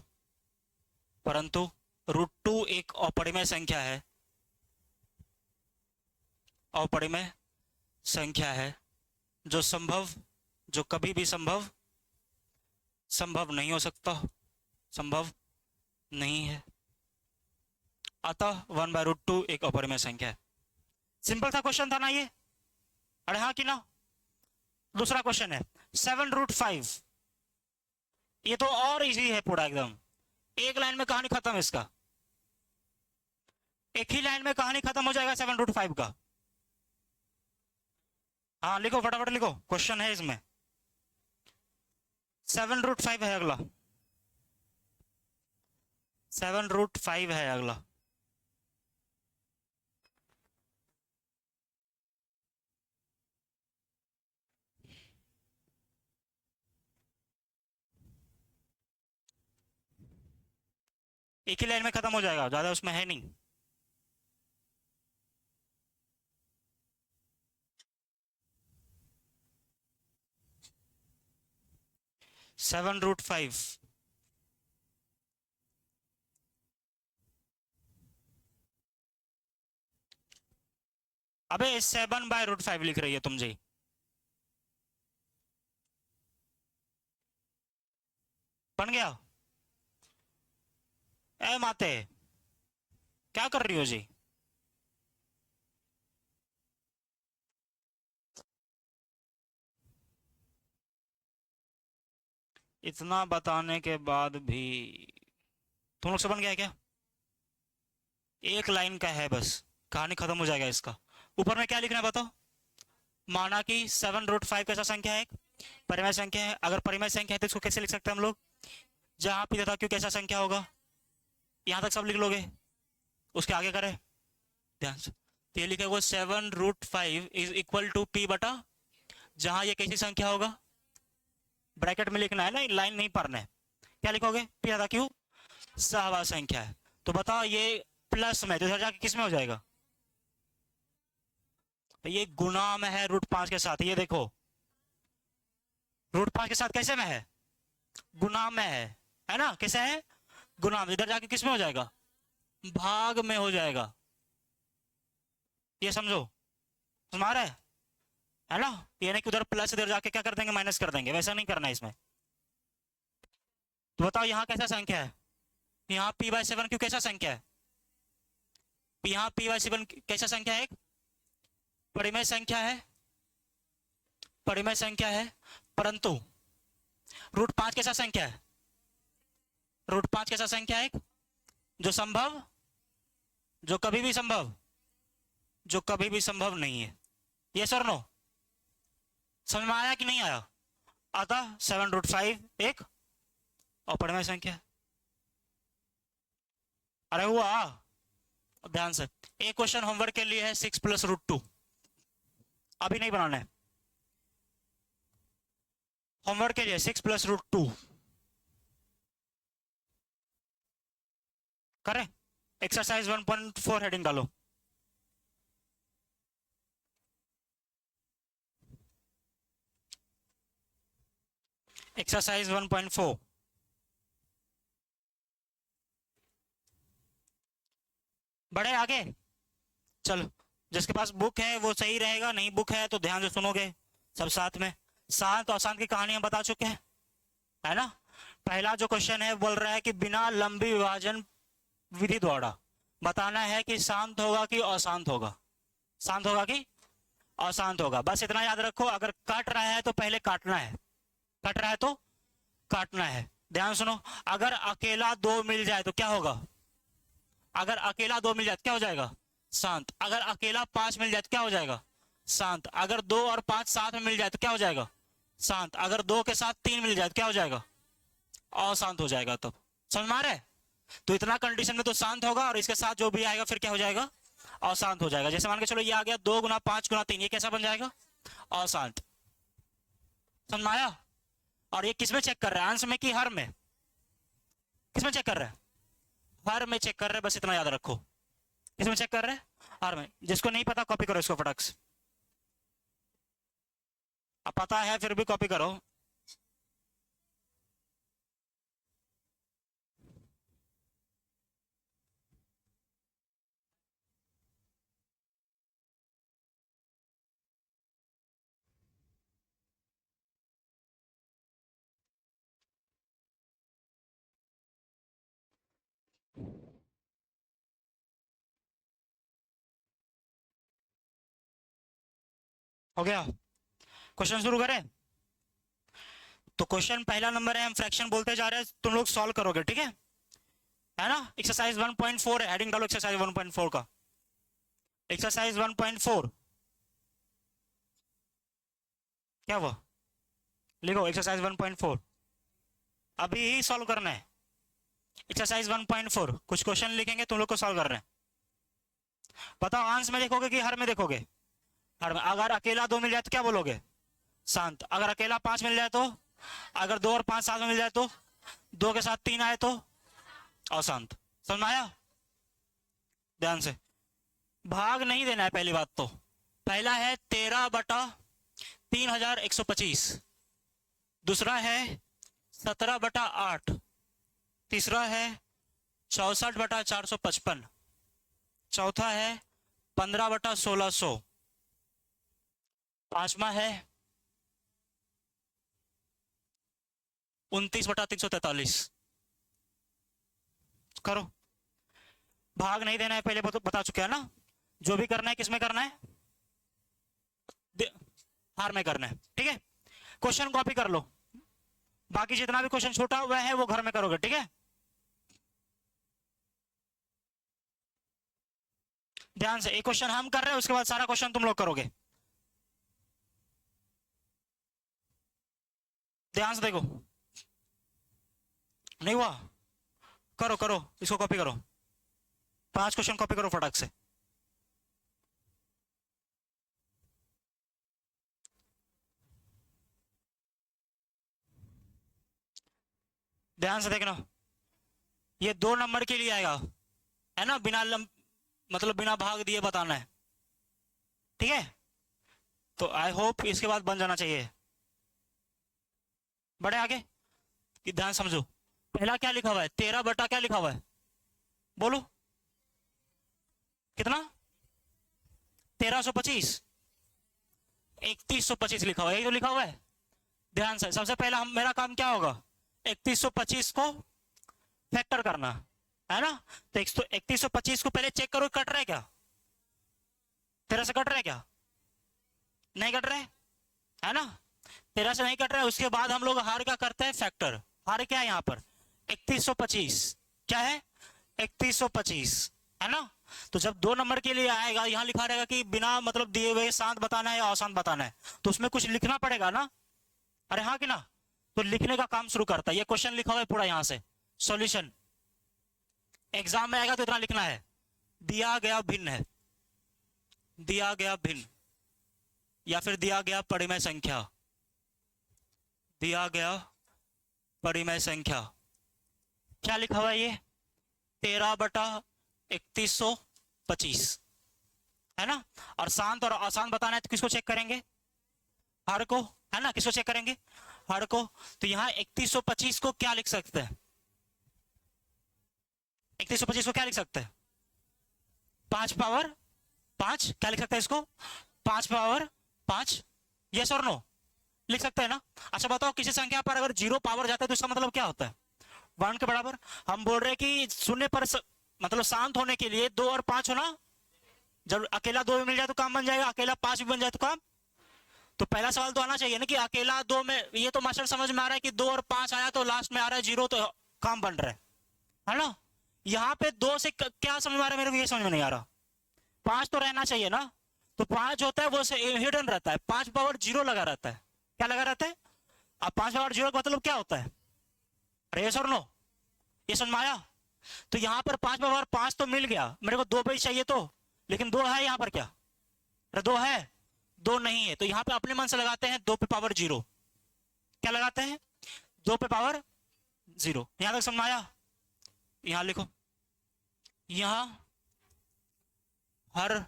√2 एक अपरिमेय संख्या है, अपरिमेय संख्या है, जो कभी भी संभव नहीं हो सकता, संभव नहीं है। अतः 1/√2 एक अपरिमेय संख्या है। सिंपल सा क्वेश्चन था ना ये? अरे हाँ कि ना? दूसरा क्वेश्चन है 7√5। ये तो और इजी है पूरा एकदम, एक लाइन में कहानी खत्म है इसका, एक ही लाइन में कहानी खत्म हो जाएगा 7√5 का। हाँ लिखो, फटाफट लिखो, क्वेश्चन है इसमें। 7√5 है अगला, 7√5 है अगला। एक ही लाइन में खत्म हो जाएगा, ज्यादा उसमें है नहीं। (7√5) अबे 7/√5 लिख रही है तुम जी। बन गया? ए माते, क्या कर रही हो जी? इतना बताने के बाद भी तुम लोग से बन गया है क्या? एक लाइन का है बस, कहानी खत्म हो जाएगा इसका। ऊपर में क्या लिखना है बताओ? माना कि 7√5 कैसा संख्या है, परिमेय संख्या है। अगर परिमेय संख्या है तो इसको कैसे लिख सकते हैं हम लोग? जहां पी तथा क्यू कैसा संख्या होगा, यहां तक सब लिख लोगे, उसके आगे करें ध्यान से। तो ये लिखेगा 7√5 इज इक्वल टू पी बटा, जहां ये कैसी संख्या होगा, ब्रैकेट में लिखना है ना, लाइन नहीं पढ़ना है। क्या लिखोगे? पी आधा क्यू सहवाग संख्या है। तो बताओ ये प्लस में, तो इधर जाके किस में हो जाएगा? तो ये गुना में है √5 के साथ। ये देखो √5 के साथ कैसे में है? गुना में है ना? कैसे है? गुना में। इधर जाके किस में हो जाएगा? भाग में हो जाएगा। ये समझो, समझ आ रहा है ना? ये नहीं कि उधर प्लस, इधर जाके क्या कर देंगे? माइनस कर देंगे। वैसा नहीं करना है इसमें। तो बताओ यहाँ कैसा संख्या है? यहाँ p/7 क्यों कैसा संख्या है? यहाँ p/7 कैसा संख्या है? एक परिमेय संख्या है, परिमेय संख्या है, परंतु √5 कैसा संख्या है? √5 कैसा संख्या है? एक जो संभव, जो कभी भी संभव, जो कभी भी संभव नहीं है। यस और नो? समझ में आया कि नहीं आया? अतः 7√5 एक और परिमेय संख्या। अरे हुआ? अब ध्यान से, एक क्वेश्चन होमवर्क के लिए है 6 + √2। अभी नहीं बनाना है, होमवर्क के लिए 6 + √2 करें। एक्सरसाइज 1.4 हेडिंग डालो। एक्सरसाइज 1.4। बढ़े आगे? चलो, जिसके पास बुक है वो सही रहेगा, नहीं बुक है तो ध्यान से सुनोगे सब साथ में। शांत और अशांत की कहानी हम बता चुके हैं, है ना? पहला जो क्वेश्चन है बोल रहा है कि बिना लंबी विभाजन विधि द्वारा बताना है कि शांत होगा कि अशांत होगा। शांत होगा कि अशांत होगा। बस इतना याद रखो, अगर काट रहा है तो पहले काटना है, कट रहा है तो काटना है। ध्यान सुनो, अगर अकेला 2 मिल जाए तो क्या होगा? अगर अकेला 2 मिल जाए तो क्या हो जाएगा? शांत। अगर अकेला 5 मिल जाए तो क्या हो जाएगा? शांत। अगर 2 और 5 साथ में मिल जाए तो क्या हो जाएगा? शांत। अगर 2 के साथ 3 मिल जाए तो क्या हो जाएगा? अशांत हो जाएगा। तब समझ में आ रहा है? तो इतना कंडीशन में तो शांत होगा, और इसके साथ जो भी आएगा फिर क्या हो जाएगा? अशांत हो जाएगा। जैसे मान के चलो ये आ गया 2 × 5 × 3, ये कैसा बन जाएगा? अशांत। समझ में आया? और ये किसमें चेक कर रहा है? अंश में कि हर में? किसमें चेक कर रहा है? हर में चेक कर रहे हैं। बस इतना याद रखो, किसमें चेक कर रहे हैं? हर में। जिसको नहीं पता कॉपी करो इसको फटाक से। अब पता है फिर भी कॉपी करो। हो गया? क्वेश्चन शुरू करें? तो क्वेश्चन पहला नंबर है, हम फ्रैक्शन बोलते जा रहे हैं, तुम लोग सॉल्व करोगे, ठीक है ना? एक्सरसाइज 1.4 है, हेडिंग डालो एक्सरसाइज 1.4 का। एक्सरसाइज 1.4 क्या हुआ? लिखो एक्सरसाइज 1.4, अभी ही सॉल्व करना है। एक्सरसाइज 1.4 कुछ क्वेश्चन लिखेंगे, तुम लोग को सॉल्व कर रहे हैं। बताओ आंसर में देखोगे कि हर में देखोगे? हर में। अगर अकेला 2 मिल जाए तो क्या बोलोगे? शांत। अगर अकेला 5 मिल जाए तो? अगर 2 और 5 साथ में मिल जाए तो? 2 के साथ 3 आए तो? अशांत। समझ में आया? ध्यान से, भाग नहीं देना है पहली बात तो। पहला है 13/3125, दूसरा है 17/8, तीसरा है 64/455, चौथा है 15/1600, पांचवा है 29/343। करो। भाग नहीं देना है पहले बता चुके हैं ना? जो भी करना है किसमें करना है? हार में करना है, ठीक है? क्वेश्चन कॉपी कर लो, बाकी जितना भी क्वेश्चन छोटा हुआ है वो घर में करोगे, ठीक है? ध्यान से, एक क्वेश्चन हम कर रहे हैं, उसके बाद सारा क्वेश्चन तुम लोग करोगे। ध्यान से देखो, नहीं हुआ? करो करो, इसको कॉपी करो, 5 क्वेश्चन कॉपी करो फटाक से। ध्यान से देखना, ये 2 नंबर के लिए आएगा, है ना, मतलब बिना भाग दिए बताना है, ठीक है। तो आई होप इसके बाद बन जाना चाहिए। बढ़े आगे कि ध्यान समझो। पहला क्या लिखा हुआ है, 13 बटा क्या लिखा हुआ है, बोलो कितना, 1325, 3125 लिखा हुआ है, यही तो लिखा हुआ है। ध्यान से, सबसे पहला मेरा काम क्या होगा, 3125 को फैक्टर करना, है ना। तो 3125 को पहले चेक करो कट रहा है क्या, 13 से कट रहा है क्या, नहीं कट रहा है ना, 13 से नहीं कट रहा है। उसके बाद हम लोग हर का करते हैं फैक्टर। हर क्या है यहाँ पर, 3125, क्या है 3125, है ना। तो जब 2 नंबर के लिए आएगा, यहां लिखा रहेगा कि बिना मतलब दिए हुए शांत बताना है या अशांत बताना है, तो उसमें कुछ लिखना पड़ेगा ना, अरे हाँ कि ना। तो लिखने का काम शुरू करता है, ये क्वेश्चन लिखा हुआ है पूरा यहां से, सॉल्यूशन। एग्जाम में आएगा तो इतना लिखना है, दिया गया भिन्न है, दिया गया भिन्न, या फिर दिया गया परिमेय संख्या, दिया गया परिमेय संख्या, क्या लिखा हुआ है ये, 13 बटा 3125, है ना। और शांत और अशांत बताना है तो किसको चेक करेंगे, हर को, है ना, किसको चेक करेंगे, हर को। तो यहां 3125 को क्या लिख सकते हैं, 3125 को क्या लिख सकते हैं, 5 पावर 5, क्या लिख सकते हैं इसको, 5 पावर 5, यस और नो, लिख सकते हैं ना। अच्छा बताओ, किसी संख्या पर अगर 0 पावर जाता है तो इसका मतलब क्या होता है, 1 के बराबर। हम बोल रहे हैं कि शून्य पर मतलब शांत होने के लिए 2 और 5 होना, जब अकेला 2 भी मिल जाए तो काम बन जाएगा, अकेला 5 भी बन जाए तो काम। तो पहला सवाल तो आना चाहिए ना कि अकेला 2 में, ये तो मास्टर समझ में आ रहा है कि 2 और 5 आया तो लास्ट में आ रहा है 0, तो काम बन रहा है ना। यहाँ पे 2 से क्या समझ में आ रहा है मेरे को, ये समझ में नहीं आ रहा। 5 तो रहना चाहिए ना, तो 5 होता है वो हिडन रहता है, 5 पावर 0 लगा रहता है, क्या लगा रहता है। अब 5 पावर 0 का मतलब क्या होता है, रेस और नो, ये समझ में आया। तो यहाँ पर 5 पावर 5 तो मिल गया मेरे को, 2 पे चाहिए तो, लेकिन 2 है यहाँ पर क्या, 2 है, 2 नहीं है। तो यहाँ पे अपने मन से लगाते हैं 2 पे पावर 0, क्या लगाते हैं 2 पे पावर 0। यहां तक समझ आया, यहां लिखो, यहां हर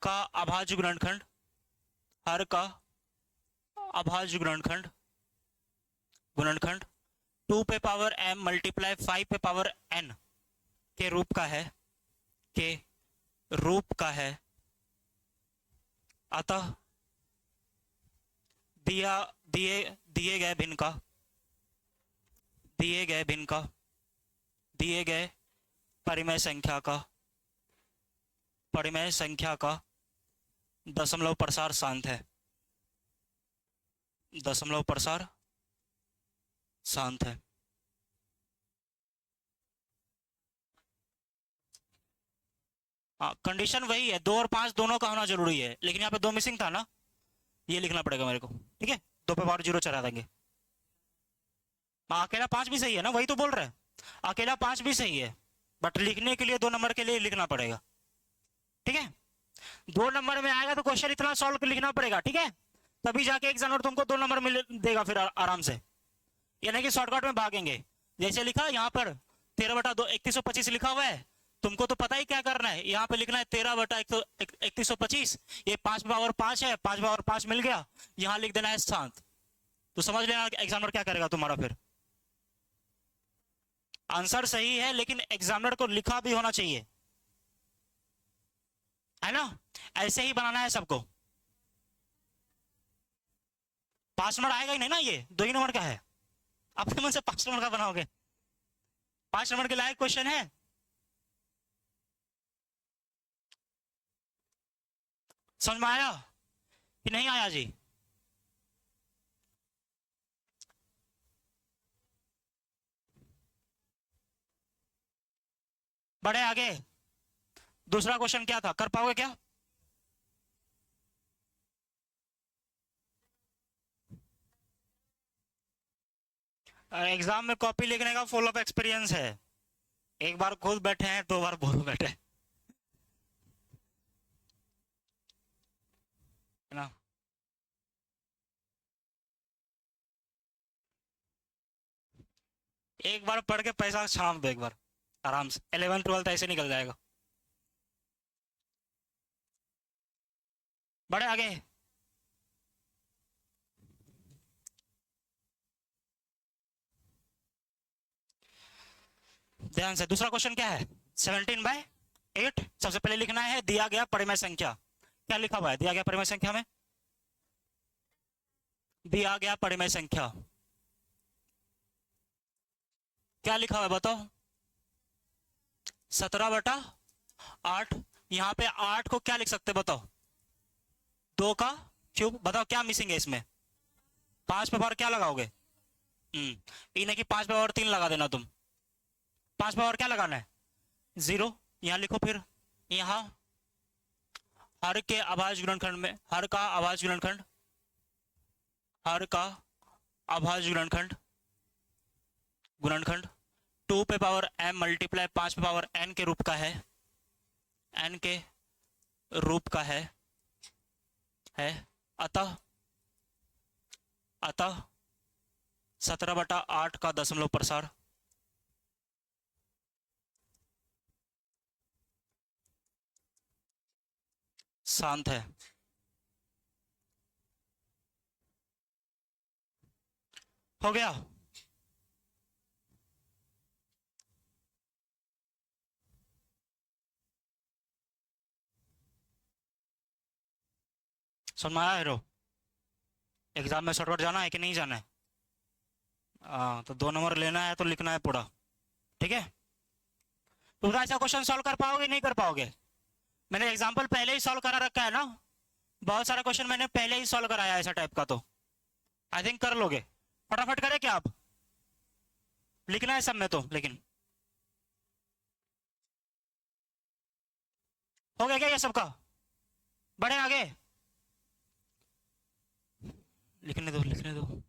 का अभाज्य गुणनखंड, हर का अभाज्य गुणनखंड, गुणनखंड 2 पे पावर m मल्टीप्लाई 5 पे पावर n के रूप का है, के रूप का है। अतः दिए गए भिन्न का, दिए गए भिन्न का, दिए गए परिमेय संख्या का, परिमेय संख्या का दशमलव प्रसार शांत है, दशमलव प्रसार शांत है। हाँ, कंडीशन वही है, 2 और 5 दोनों का होना जरूरी है, लेकिन यहाँ पे 2 मिसिंग था ना, ये लिखना पड़ेगा मेरे को, ठीक है। 2 पे पावर 0 चला देंगे। हाँ, अकेला 5 भी सही है ना, वही तो बोल रहे हैं, अकेला 5 भी सही है, बट लिखने के लिए 2 नंबर के लिए लिखना पड़ेगा, ठीक है। 2 नंबर में आएगा तो क्वेश्चन इतना सॉल्व कर लिखना पड़ेगा, ठीक है, तभी जाके एग्जामिनर तुमको 2 नंबर मिल देगा फिर आराम से, यानी कि शॉर्टकट में भागेंगे। जैसे लिखा यहाँ पर 13 बटा 2 3125 लिखा हुआ है, तुमको तो पता ही क्या करना है, यहाँ पे लिखना है 13 बटा 3125, ये 5 पावर 5 है, 5 पावर 5 मिल गया, यहाँ लिख देना है शांत। तो समझ लेना एग्जामिनर क्या करेगा तुम्हारा, फिर आंसर सही है लेकिन एग्जामिनर को लिखा भी होना चाहिए, है ना। ऐसे ही बनाना है सबको, 5 नंबर आएगा ही नहीं ना, ये 2 ही नंबर का है, अपने मन से 5 नंबर का बनाओगे, 5 नंबर के लायक क्वेश्चन है। समझ में आया कि नहीं आया जी। बढ़े आगे, दूसरा क्वेश्चन क्या था, कर पाओगे क्या, एग्जाम में कॉपी लिखने का फुल ऑफ एक्सपीरियंस है, एक बार खुद बैठे हैं, 2 बार बोल बैठे, है ना। एक बार पढ़ के पैसा छाप दो एक बार आराम से, 11th 12th ऐसे निकल जाएगा। बढ़े आगे। ध्यान से, दूसरा क्वेश्चन क्या है? 17/8। सबसे पहले लिखना है दिया गया परिमेय संख्या। क्या लिखा हुआ है दिया गया परिमेय संख्या में? दिया गया परिमेय संख्या क्या लिखा हुआ है बताओ? 17/8। यहां पे 8 को क्या लिख सकते बताओ? 2 का क्यूब। बताओ क्या मिसिंग है इसमें? 5 पे पावर क्या लगाओगे? इन्हें कि 5 पे पावर 3 लगा देना तुम। 5 पे पावर क्या लगाना है? 0। यहां लिखो फिर, यहां हर के अभाज्य गुणनखंड में, हर का अभाज्य गुणनखंड, हर का अभाज्य गुणनखंड, गुणनखंड 2 पे पावर m मल्टीप्लाई 5 पे पावर n के रूप का है, n के रूप का है। अतः 17/8 का दशमलव प्रसार शांत है। हो गया? समझ में आया हीरो? एग्जाम में शॉर्टकट जाना है कि नहीं जाना है? तो 2 नंबर लेना है तो लिखना है पूरा, ठीक है? तुम ऐसा क्वेश्चन सॉल्व कर पाओगे नहीं कर पाओगे? मैंने एग्जाम्पल पहले ही सॉल्व करा रखा है ना, बहुत सारा क्वेश्चन मैंने पहले ही सॉल्व कराया ऐसा टाइप का, तो आई थिंक कर लोगे। फटाफट करें क्या? आप लिखना है सब में तो, लेकिन हो गया क्या ये सबका? बढ़े आगे, लिखने दो लिखने दो।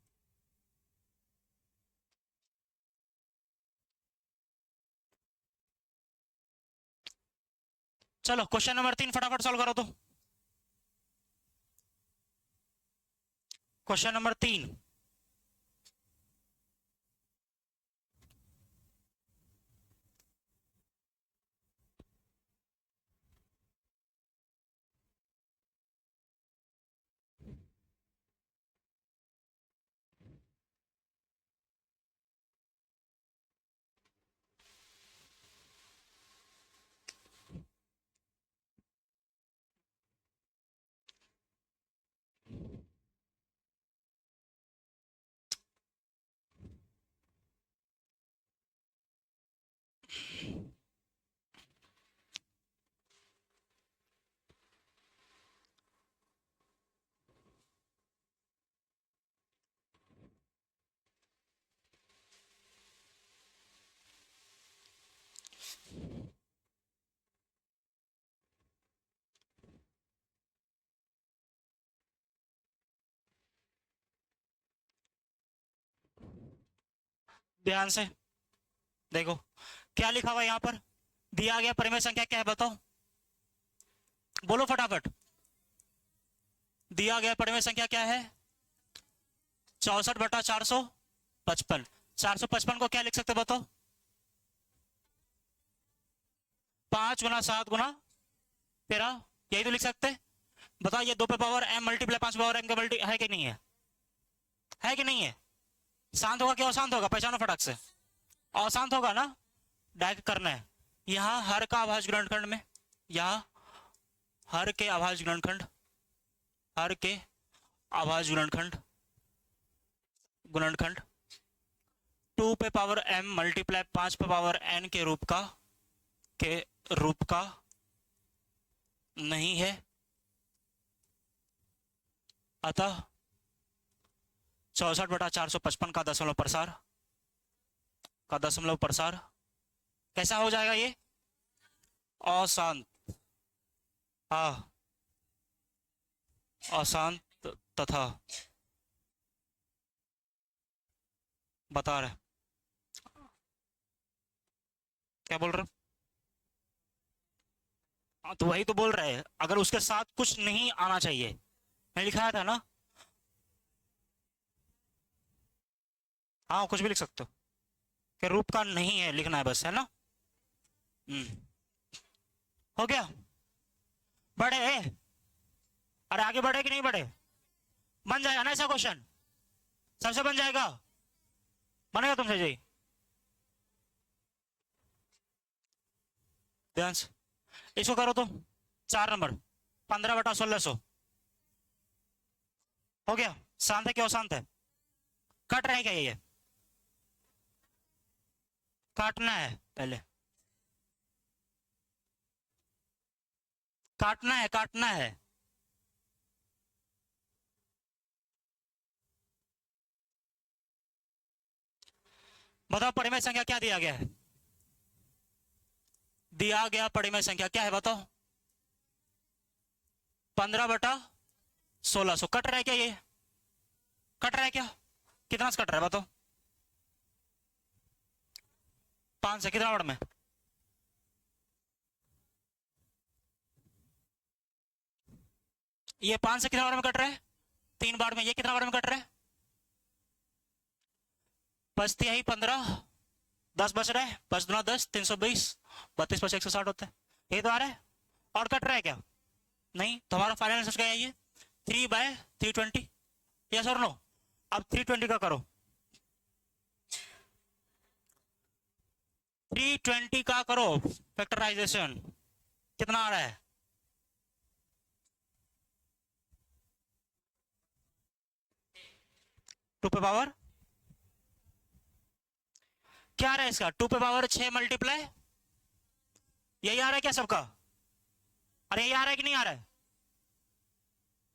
चलो क्वेश्चन नंबर 3 फटाफट सॉल्व करो तो। क्वेश्चन नंबर 3, ध्यान से देखो क्या लिखा हुआ है यहां पर। दिया गया परिमेय संख्या क्या है बताओ? बोलो फटाफट। दिया गया परिमेय संख्या क्या है? 64/455। 455 को क्या लिख सकते बताओ? 5 गुना 7 गुना 13, यही तो लिख सकते। बताओ ये 2 पे पावर m मल्टीप्लाई 5 पे पावर m का मल्टी है कि नहीं है? है कि नहीं है? शांत होगा क्या अशांत होगा? पहचानो फटाक से। अशांत होगा ना? डायरेक्ट करना है। यहां हर का अभाज्य गुणनखंड में, यहां हर के अभाज्य गुणनखंड, हर के अभाज्य गुणनखंड, गुणनखंड 2 पे पावर m मल्टीप्लाई 5 पे पावर n के रूप का नहीं है। अतः 64/455 का दशमलव प्रसार कैसा हो जाएगा? ये अशांत, अशांत तथा बता रहे क्या बोल रहे? तो वही तो बोल रहे हैं, अगर उसके साथ कुछ नहीं आना चाहिए। मैं लिखा था ना, हाँ कुछ भी लिख सकते हो। कि रूप का नहीं है लिखना है बस, है ना। हो गया। बढ़े, अरे आगे बढ़े कि नहीं बढ़े? बन जाएगा ना ऐसा क्वेश्चन, सबसे बन जाएगा, बनेगा तुमसे जी। ध्यान से इसको करो तो 4 नंबर 15/1600 हो गया। शांत है, क्यों शांत है? कट रहा है क्या ये? काटना है पहले, काटना है, काटना है। बताओ परिमेय संख्या क्या दिया गया है? दिया गया परिमेय संख्या क्या है बताओ? 15/1600। कट रहा है क्या ये? कट रहा है क्या? कितना से कट रहा है बताओ? 5 से कितना वर्ड में? ये 5 से कितना वर्ड में कट रहा है? 3 बार में। ये कितना बार में कट रहा है? बचती है 15, 10 बच रहा है, 5 दूना 10, 320, 32 5 160 होता है। ये तो आ रहा है। और कट रहा है क्या? नहीं। तो हमारा फाइनल आंसर क्या है? ये 3/320। यस और नो? अब 320 का करो, 320 का करो फैक्टराइजेशन। कितना आ रहा है? 2 पे पावर क्या आ रहा है इसका? 2 पे पावर 6 मल्टीप्लाई, यही आ रहा है क्या सबका? अरे यही आ रहा है कि नहीं आ रहा है?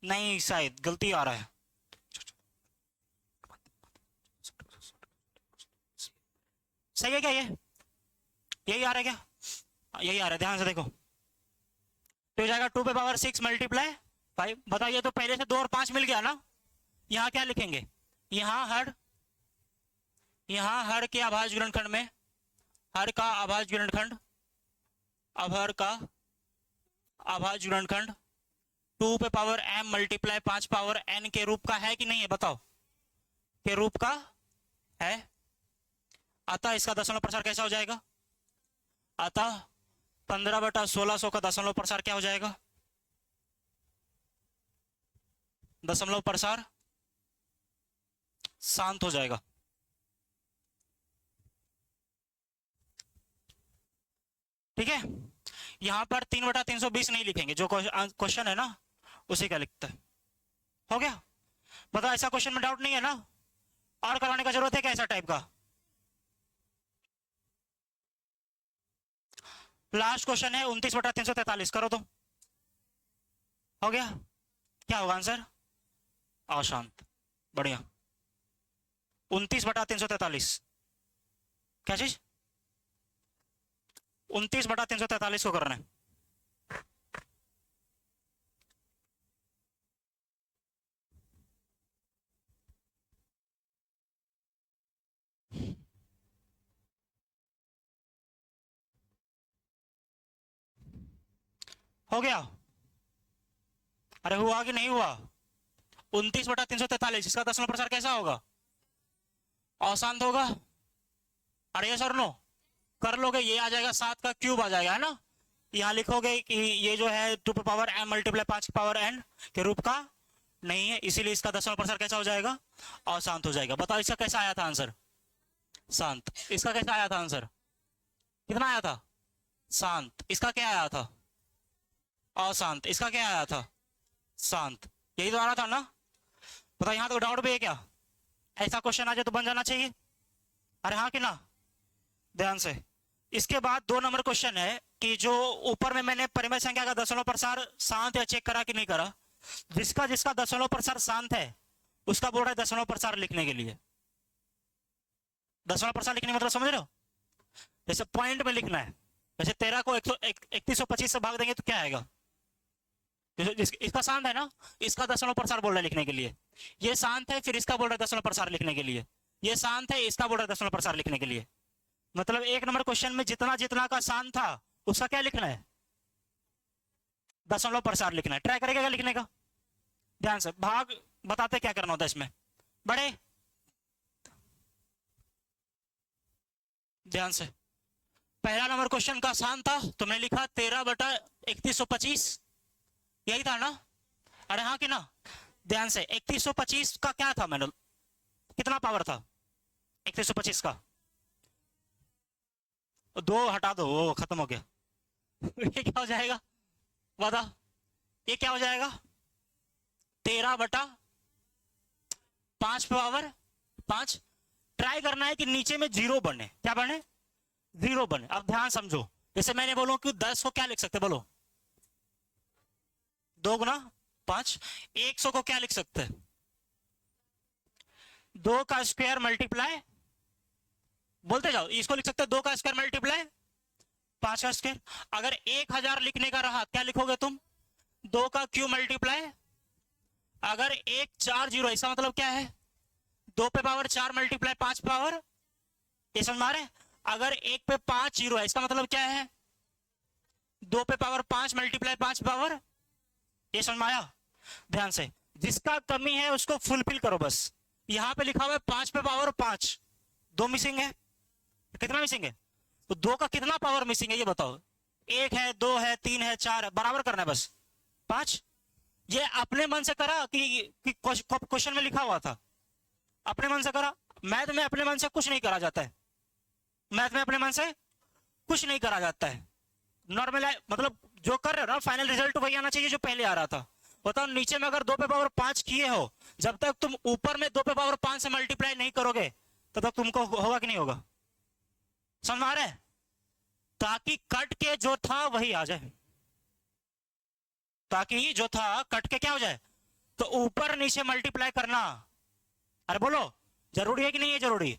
नहीं, शायद गलती आ रहा है। सही है क्या ये? यही आ रहा है क्या? यही आ रहा है, ध्यान से देखो। तो हो जाएगा 2 पे पावर 6 मल्टीप्लाई 5। बताइए, तो पहले से 2 और 5 मिल गया ना। यहाँ क्या लिखेंगे? यहाँ हर के अभाज्य गुणनखंड में, हर का अभाज्य गुणनखंड, अब हर का अभाज्य गुणनखंड 2 पे power m multiply 5 power n के रूप का है कि नहीं है बताओ? के रूप का है। अतः इसका दशमलव प्रसार कैसा हो जाएगा? अतः 15/1600 का दशमलव प्रसार क्या हो जाएगा? दशमलव प्रसार शांत हो जाएगा। ठीक है। यहां पर 3/320 नहीं लिखेंगे, जो क्वेश्चन है ना उसी का लिखता है। हो गया। बताओ, ऐसा क्वेश्चन में डाउट नहीं है ना? और करवाने का जरूरत है क्या ऐसा टाइप का? लास्ट क्वेश्चन है 29/343, करो तो। हो गया। क्या होगा आंसर? अशांत। बढ़िया। 29/343 क्या चीज? 29/343 को करना है। हो गया? अरे हुआ कि नहीं हुआ? 29/343 इसका दशमलव प्रसार कैसा होगा? अशांत होगा। अरे ये सर नो कर लोगे, ये आ जाएगा 7 का क्यूब आ जाएगा, है ना। यहाँ लिखोगे कि ये जो है 2 power m multiply 5 power n के रूप का नहीं है, इसीलिए इसका दशमलव प्रसार कैसा हो जाएगा? अशांत हो जाएगा। बताओ इसका कैसा आया था आंसर? शांत। इसका कैसा आया था आंसर? कितना आया था? शांत। इसका क्या आया था? अशांत। इसका क्या आया था? शांत। यही तो आ रहा था ना। बताओ, यहाँ तो डाउट भी है क्या? ऐसा क्वेश्चन आ जाए तो बन जाना चाहिए। अरे हाँ कि ना? ध्यान से। इसके बाद 2 नंबर क्वेश्चन है कि जो ऊपर में मैंने परिमेय संख्या का दशमलव प्रसार शांत या चेक करा कि नहीं करा, जिसका जिसका दशमलव प्रसार शांत है उसका बोल रहा है दशमलव प्रसार लिखने के लिए। दशमलव प्रसार लिखने मतलब समझ रहे हो? जैसे पॉइंट में लिखना है, जैसे 13 को 3125 से भाग देंगे तो क्या आएगा? इसका शांत है ना, इसका दशमलव प्रसार बोल रहा है लिखने के लिए। ये शांत है, फिर इसका बोल रहा है दशमलव प्रसार लिखने के लिए। ये शांत है, इसका बोल रहा है दशमलव प्रसार लिखने के लिए। मतलब 1 नंबर क्वेश्चन में जितना जितना का शांत था उसका क्या लिखना है? दशमलव प्रसार लिखना है। ट्राई करेगा क्या लिखने का? ध्यान से भाग बताते क्या करना होता है इसमें। बड़े ध्यान से, पहला नंबर क्वेश्चन का आसान था, तुमने लिखा 13/3125, यही था ना? अरे हाँ कि ना? ध्यान से, 3125 का क्या था? मैंने कितना पावर था 3125 का? दो हटा दो, वो खत्म हो गया। ये क्या हो जाएगा बता? ये क्या हो जाएगा? 13/5 पावर 5। ट्राई करना है कि नीचे में जीरो बने। क्या बने? जीरो बने। अब ध्यान समझो, जैसे मैंने बोलूं कि 10 को क्या लिख सकते? बोलो, 2 गुना 5। 100 को क्या लिख सकते हैं? 2 का स्क्वायर मल्टीप्लाई, बोलते जाओ, इसको लिख सकते हैं 2 का स्क्वायर मल्टीप्लाई 5 का स्क्वायर। अगर 1000 लिखने का रहा, क्या लिखोगे तुम? 2 का क्यू मल्टीप्लाई, अगर 1 4 0, इसका मतलब क्या है? 2 पे पावर 4 मल्टीप्लाई 5 पावर, ये समझ में आ रहे हैं? अगर 1 पे 5 0 है, इसका मतलब क्या है? 2 पे पावर 5 मल्टीप्लाई 5 पावर, ये समझ में आया? ध्यान से, जिसका कमी है उसको फुलफिल करो बस। यहां पे लिखा हुआ है 5 पे पावर 5, 2 मिसिंग है। कितना मिसिंग है? तो 2 का कितना पावर मिसिंग है ये बताओ? 1 है, 2 है, 3 है, 4 है, बराबर करना है बस 5। ये अपने मन से करा कि क्वेश्चन में लिखा हुआ था? अपने मन से करा? मैथ में अपने मन से कुछ नहीं करा जाता है। मैथ में अपने मन से कुछ नहीं करा जाता है। नॉर्मल मतलब जो कर रहे हो ना, फाइनल रिजल्ट वही आना चाहिए जो पहले आ रहा था। बताओ, नीचे में अगर 2 पे पावर 5 किए हो, जब तक तुम ऊपर में 2 पे पावर 5 से मल्टीप्लाई नहीं करोगे तब तक तुमको होगा कि नहीं होगा? समझ में आ रहा है? ताकि कट के जो था वही आ जाए, ताकि जो था कट के क्या हो जाए, तो ऊपर नीचे मल्टीप्लाई करना। अरे बोलो, जरूरी है कि नहीं है? जरूरी,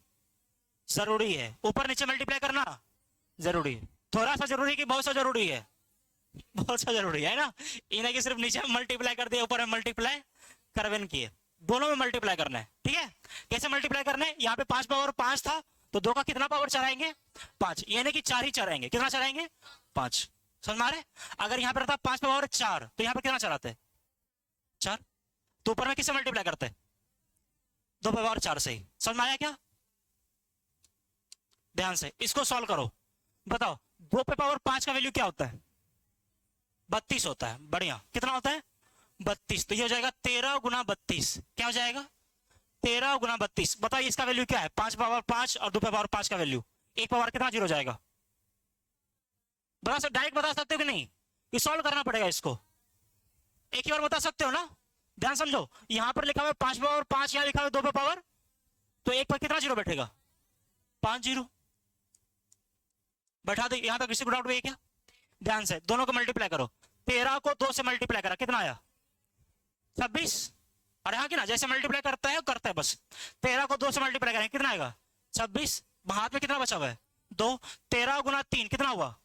जरूरी है। ऊपर नीचे मल्टीप्लाई करना जरूरी है। थोड़ा सा जरूरी है कि बहुत सा जरूरी है? बहुत सा जरूरी है ना? इन्हें कि सिर्फ नीचे में मल्टीप्लाई कर दिया, ऊपर में मल्टीप्लाई करवे नहीं किए। दोनों में मल्टीप्लाई करना है, ठीक है? कैसे मल्टीप्लाई करना है? यहाँ पे 5 पावर 5 था, तो 2 का कितना पावर चढ़ाएंगे? 5, यानी कि 4 ही चढ़ाएंगे। कितना चढ़ाएंगे? 5। समझ में आ रहा है? अगर यहाँ पे रहता 5 पावर 4, तो यहाँ पे कितना चढ़ाते हैं? 4। तो ऊपर में किससे मल्टीप्लाई करते हैं? 2 पावर 4 से ही। समझ में आया क्या? ध्यान से इसको सॉल्व करो, बताओ 2 पे पावर 5 का वैल्यू क्या होता है? 32 होता है। बढ़िया, कितना होता है? 32। तो ये हो जाएगा 13 गुना 32। क्या हो जाएगा? 13 गुना 32। बताइए इसका वैल्यू क्या है? 5 पावर 5 और 2 पावर 5 का वैल्यू, एक पावर कितना जीरो जाएगा? बता सकते, डायरेक्ट बता सकते हो कि नहीं? ये सॉल्व करना पड़ेगा इसको। एक ही बार बता सकते हो ना? ध्यान समझो, यहां पर लिखा हुआ है 5 पावर 5, यहां लिखा हुआ है 2 पे पावर, तो एक पर कितना जीरो बैठेगा? 5 जीरो बैठा दे। यहां तक किसी को डाउट हुई क्या? ध्यान से दोनों को मल्टीप्लाई करो। 13 को 2 से मल्टीप्लाई करा, कितना आया? 26। अरे हाँ कि ना? जैसे मल्टीप्लाई करता है बस। 13 को 2 से मल्टीप्लाई करें, कितना आएगा? 26। हाथ में कितना बचा हुआ है? 2। 13 गुना 3 कितना हुआ?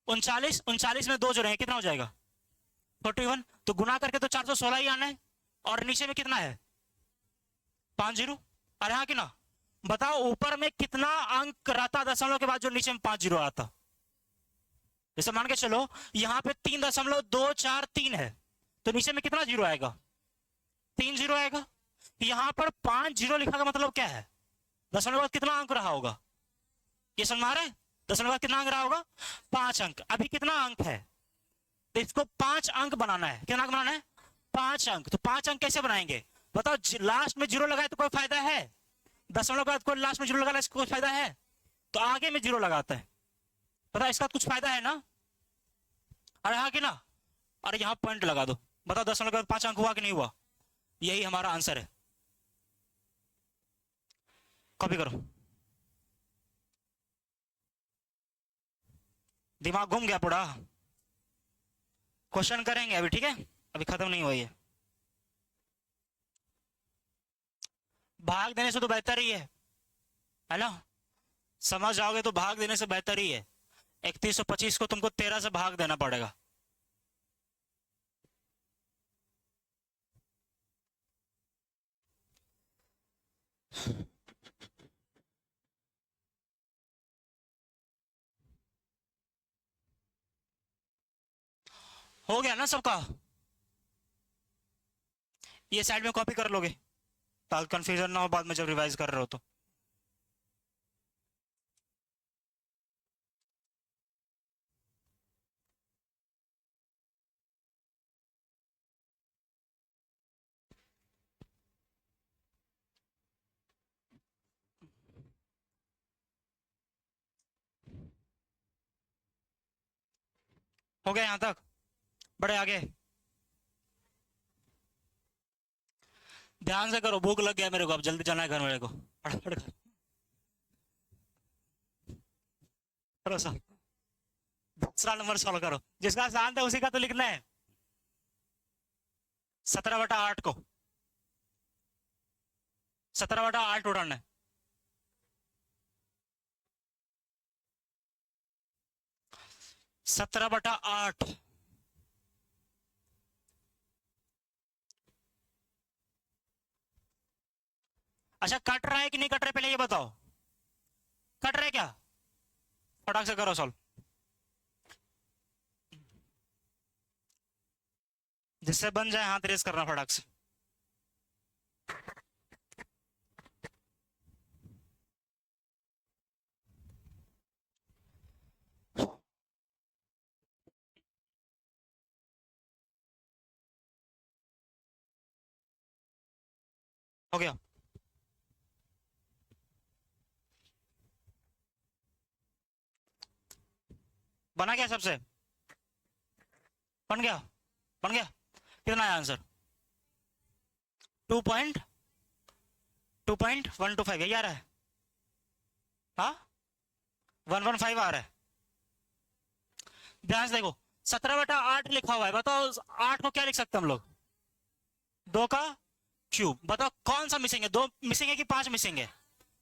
39। 39 में 2 जोड़ेंगे, कितना हो जाएगा? 41। तो गुना करके तो 416 ही आना है। और नीचे में कितना है? 5 जीरो। अरे हाँ कि ना? बताओ ऊपर में कितना अंक रहता दशमलव के बाद जो नीचे में 5 जीरो आता? जैसे मान के चलो यहां पे 3.243 है, तो नीचे में कितना जीरो आएगा? 3 जीरो आएगा। यहां पर 5 जीरो लिखा का मतलब क्या है? दशमलव के बाद कितना अंक रहा होगा? ये समझ में आ रहा है? दशमलव के बाद कितना अंक रहा होगा? 5 अंक। अभी कितना अंक है? तो इसको 5 अंक बनाना है। कितना अंक बनाना है? 5 अंक। तो 5 अंक कैसे बनाएंगे बताओ? लास्ट में जीरो लगाए तो कोई फायदा है? दशमलव के बाद कोई लास्ट में जीरो लगाना कोई फायदा है? तो आगे में जीरो लगाता है। पता इसका कुछ फायदा है ना? अरे हाँ कि ना? अरे यहां पॉइंट लगा दो। बताओ 10 के बाद 5 अंक हुआ कि नहीं हुआ? यही हमारा आंसर है। कॉपी करो। दिमाग घूम गया पूरा? क्वेश्चन करेंगे अभी, ठीक है? अभी खत्म नहीं हुआ ये। भाग देने से तो बेहतर ही है ना? समझ जाओगे तो भाग देने से बेहतर ही है। 3125 को तुमको 13 से भाग देना पड़ेगा। हो गया ना सबका? ये साइड में कॉपी कर लोगे ताकि कंफ्यूजन ना हो बाद में जब रिवाइज कर रहे हो तो। हो गया यहां तक? बड़े आगे, ध्यान से करो, भूख लग गया मेरे को, अब जल्दी जाना है घर मेरे को, फटाफट करो सॉल्व। दूसरा नंबर सॉल्व करो, जिसका आसान था उसी का तो लिखना है। 17/8 को 17/8 उड़ाना है। सत्रह बटा आठ, अच्छा कट रहा है कि नहीं कट रहा है पहले ये बताओ, कट रहा है क्या? फटाक से करो सॉल्व, जिससे बन जाए हाथ रेस करना फटाक से। हो गया, बना गया सबसे, बन गया, बन गया। कितना आया आंसर? 2.125 यही आ रहा है, हाँ 115 आ रहा है। ध्यान से देखो, 17/8 लिखा हुआ है, बताओ 8 को क्या लिख सकते हैं हम लोग? 2 का क्यूब। बताओ कौन सा मिसिंग है? 2 मिसिंग है कि 5 मिसिंग है?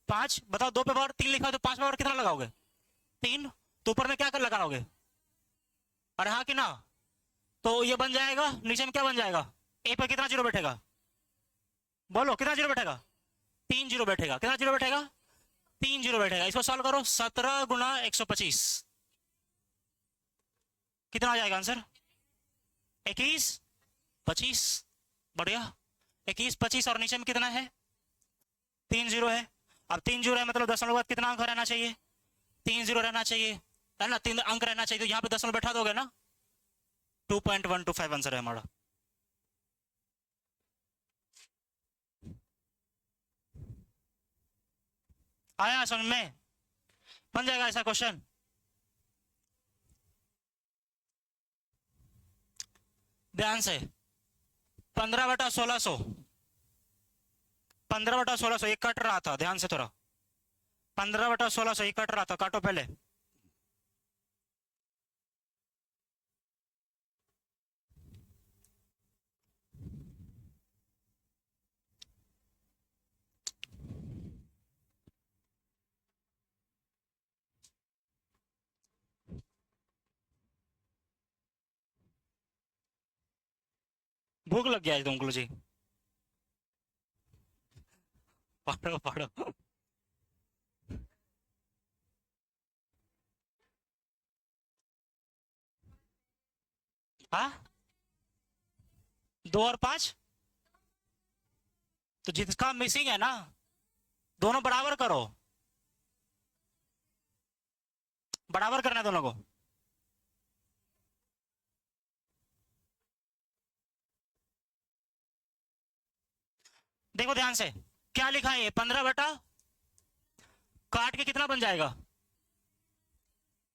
5। बताओ 2 पे पावर 3 लिखा है तो 5 पे पावर कितना लगाओगे? 3। तो ऊपर में क्या कर लगाओगे? अरे हाँ कि ना? तो ये बन जाएगा, नीचे में क्या बन जाएगा? ए पे कितना जीरो बैठेगा? बोलो कितना जीरो बैठेगा? 3 जीरो बैठेगा। कितना जीरो बैठेगा? 3 जीरो बैठेगा। इसको सॉल्व करो, 17 गुना 125 कितना आ जाएगा आंसर? 21 25, बढ़िया। 21 25 और नीचे में कितना है? 3 जीरो है। अब 3 जीरो है मतलब दशमलव के बाद कितना अंक रहना चाहिए? 3 जीरो रहना चाहिए, है ना? 3 अंक रहना चाहिए, तो यहाँ पे दशमलव बैठा दोगे ना? 2.125 आंसर है हमारा। आया समझ में? बन जाएगा ऐसा क्वेश्चन। ध्यान से, 15/1600, 15/1600 एक कट रहा था, ध्यान से थोड़ा, 15/1600 एक कट रहा था, काटो पहले। भूख लग गया है तुमको जी, पढ़ो पढ़ो। हाँ 2 और 5, तो जिसका मिसिंग है ना, दोनों बराबर करो, बराबर करना है दोनों को। देखो ध्यान से, क्या लिखा है? 15 बटा, काट के कितना बन जाएगा?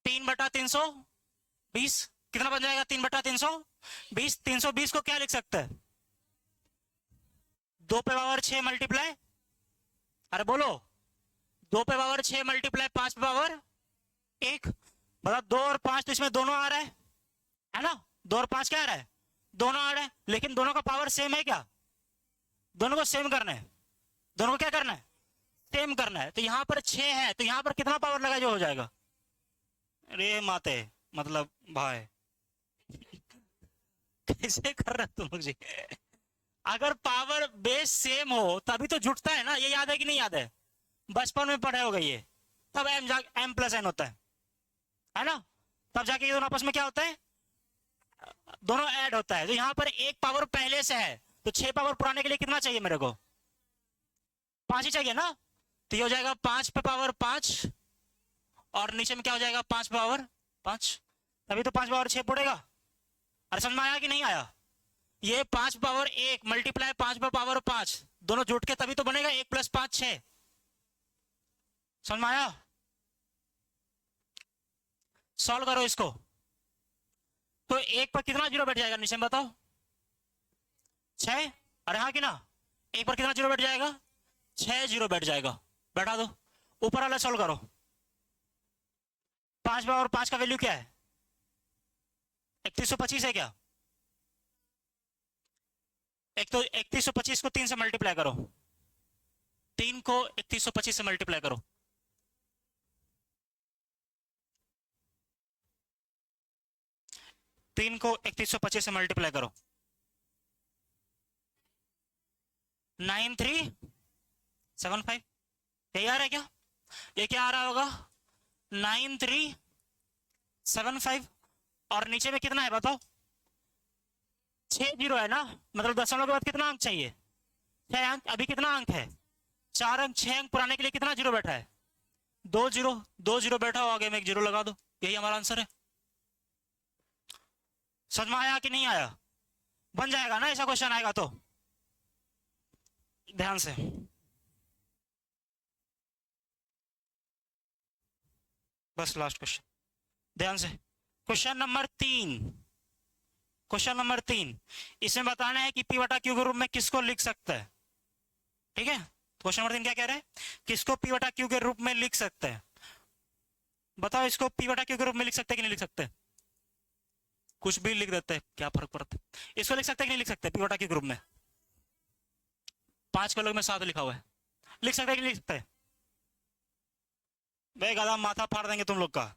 3/320, कितना बन जाएगा? 3/320। 320 को क्या लिख सकते हैं? 2 पे पावर 6 मल्टीप्लाई, अरे बोलो, 2 पे पावर 6 मल्टीप्लाई 5 पे पावर 1। मतलब 2 और 5 तो इसमें दोनों आ रहा है ना? 2 और 5 क्या आ रहा है? दोनों आ रहा है, लेकिन दोनों का पावर सेम है क्या? दोनों को सेम करना है, दोनों को क्या करना है? सेम करना है। तो यहां पर 6 है, तो यहां पर कितना पावर लगा जो हो जाएगा? अरे माते, मतलब भाई, कैसे कर रहे हो तुम लोग जी? अगर पावर बेस सेम हो तभी तो जुटता है ना, ये याद है कि नहीं याद है? बचपन में पढ़े होगा ये, तब एम प्लस एन होता है ना? तब जाके ये दोनों आपस में क्या होता है? दोनों ऐड होता है। तो यहां पर एक पावर पहले से है, तो 6 पावर पुराने के लिए कितना चाहिए मेरे को? 5 ही चाहिए ना? तो ये हो जाएगा 5 पे पावर 5, और नीचे में क्या हो जाएगा? 5 पे पावर 5, तभी तो 5 पावर 6 पड़ेगा। अरे समझ में आया कि नहीं आया? ये 5 पावर 1 मल्टीप्लाई 5 पे पावर 5, दोनों जुट के तभी तो बनेगा 1 + 5 6। समझ में आया? सॉल्व करो इसको, तो एक पर कितना जीरो बैठ जाएगा नीचे में बताओ? 6। अरे हाँ कि ना? एक पर कितना जीरो बैठ जाएगा? 6 जीरो बैठ जाएगा। बैठा दो, ऊपर वाला सॉल्व करो। 5 और 5 का वैल्यू क्या है? 3125 है क्या? एक तो 3125 को 3 से मल्टीप्लाई करो, 3 को 3125 से मल्टीप्लाई करो। तीन को 3125 से मल्टीप्लाई करो। 9375 यही आ रहा है क्या? ये क्या आ रहा होगा? 9375। और नीचे में कितना है बताओ? 6 जीरो है ना, मतलब दशमलव के बाद कितना अंक चाहिए? 6 अंक। अभी कितना अंक है? 4 अंक। 6 अंक पुराने के लिए कितना जीरो बैठा है? 2 जीरो। 2 जीरो बैठा हो, आगे में एक जीरो लगा दो। यही हमारा आंसर है। समझ में आया कि नहीं आया? बन जाएगा ना, ऐसा क्वेश्चन आएगा तो। ध्यान से बस लास्ट क्वेश्चन, ध्यान से। Question number 3। क्वेश्चन नंबर 3, इसमें बताना है कि पी बटा क्यू के रूप में किसको लिख सकता है। ठीक है, क्वेश्चन नंबर 3 क्या कह रहे हैं? किसको पी बटा क्यू के रूप में लिख सकते हैं? बताओ, इसको पी बटा क्यू के रूप में लिख सकते हैं कि नहीं लिख सकते? कुछ भी लिख देते हैं, क्या फर्क पड़ता है? इसको लिख सकते हैं कि नहीं लिख सकते पी बटा क्यू के रूप में? 5 के लोग में 7 लिखा हुआ है, लिख सकते हैं कि नहीं लिख सकते? भाई गधा, माथा फाड़ देंगे तुम लोग का।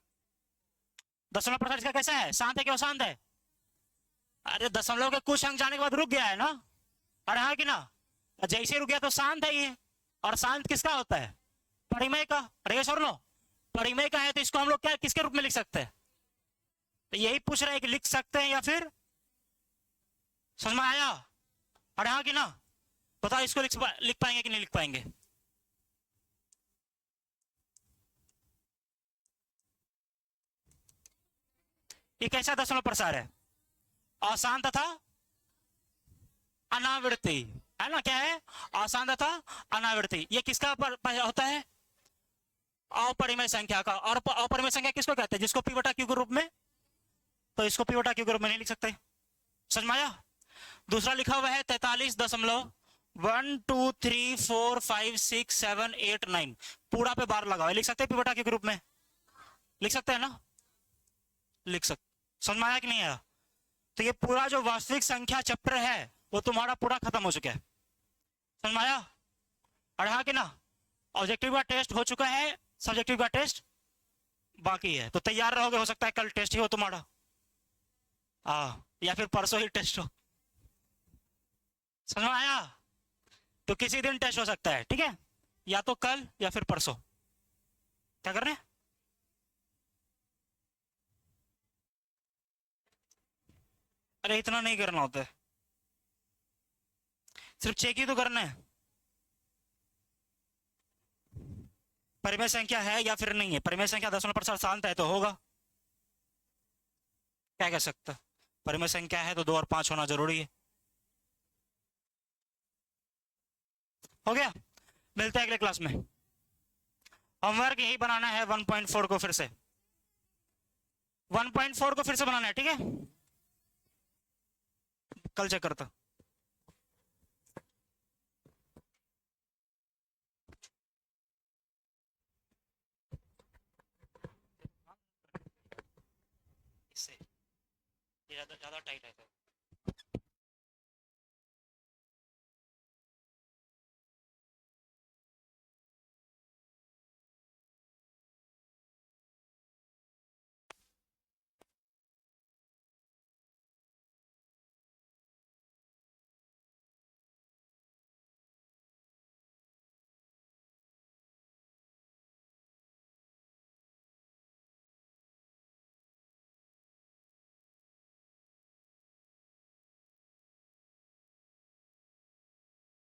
दशमलव प्रसार इसका कैसा है? शांत है क्या अशांत है? अरे दशमलव के कुछ अंक जाने के बाद रुक गया है ना? अरे हाँ कि ना? जैसे रुक गया तो शांत है ये। और शांत किसका होता है? परिमेय का। अरे सर नो, परिमेय का है तो इसको हम लोग क्या किसके रूप में लिख सकते हैं? तो यही पूछ रहे हैं कि लिख सकते हैं या फिर। समझ में आया? अरे हाँ कि ना? बताओ, इसको लिख पाएंगे कि नहीं लिख पाएंगे? ये कैसा दशमलव प्रसार है? अशांत तथा अनावृत्ति, है ना? क्या है? अशांत तथा अनावृत्ति। ये किसका होता है? अपरिमेय संख्या का। और अपरिमेय संख्या किसको कहते हैं? जिसको पी बटा क्यू के रूप में। तो इसको पी बटा क्यू के रूप में नहीं लिख सकते। समझ में आया? दूसरा लिखा हुआ है 43.1 2 3 4 5 6 7 8 9, पूरा पे बार लगा हुआ है। लिख सकते हैं पी बटा क्यू के रूप में? लिख सकते हैं ना? लिख सकते। समझ में आया कि नहीं आया? तो ये पूरा जो वास्तविक संख्या चैप्टर है वो तुम्हारा पूरा खत्म हो चुका है। समझ में आया? अरे हाँ कि ना? ऑब्जेक्टिव का टेस्ट हो चुका है, सब्जेक्टिव का टेस्ट बाकी है। तो तैयार रहोगे, हो सकता है कल टेस्ट ही हो तुम्हारा, या फिर परसों ही टेस्ट हो। समझ में आया? तो किसी दिन टेस्ट हो सकता है, ठीक है? या तो कल या फिर परसों। क्या कर रहे हैं? अरे इतना नहीं करना होता है, सिर्फ चेक ही तो करना है। परिमेय संख्या है या फिर नहीं है? परिमेय संख्या दशमलव प्रसार शांत है तो होगा, क्या कह सकता? परिमेय संख्या है तो 2 और 5 होना जरूरी है। हो गया? मिलते हैं अगले क्लास में। होमवर्क यही बनाना है 1.4 को फिर से, 1.4 को फिर से बनाना है, ठीक है? कल चेक करता। इससे ज्यादा टाइट है तो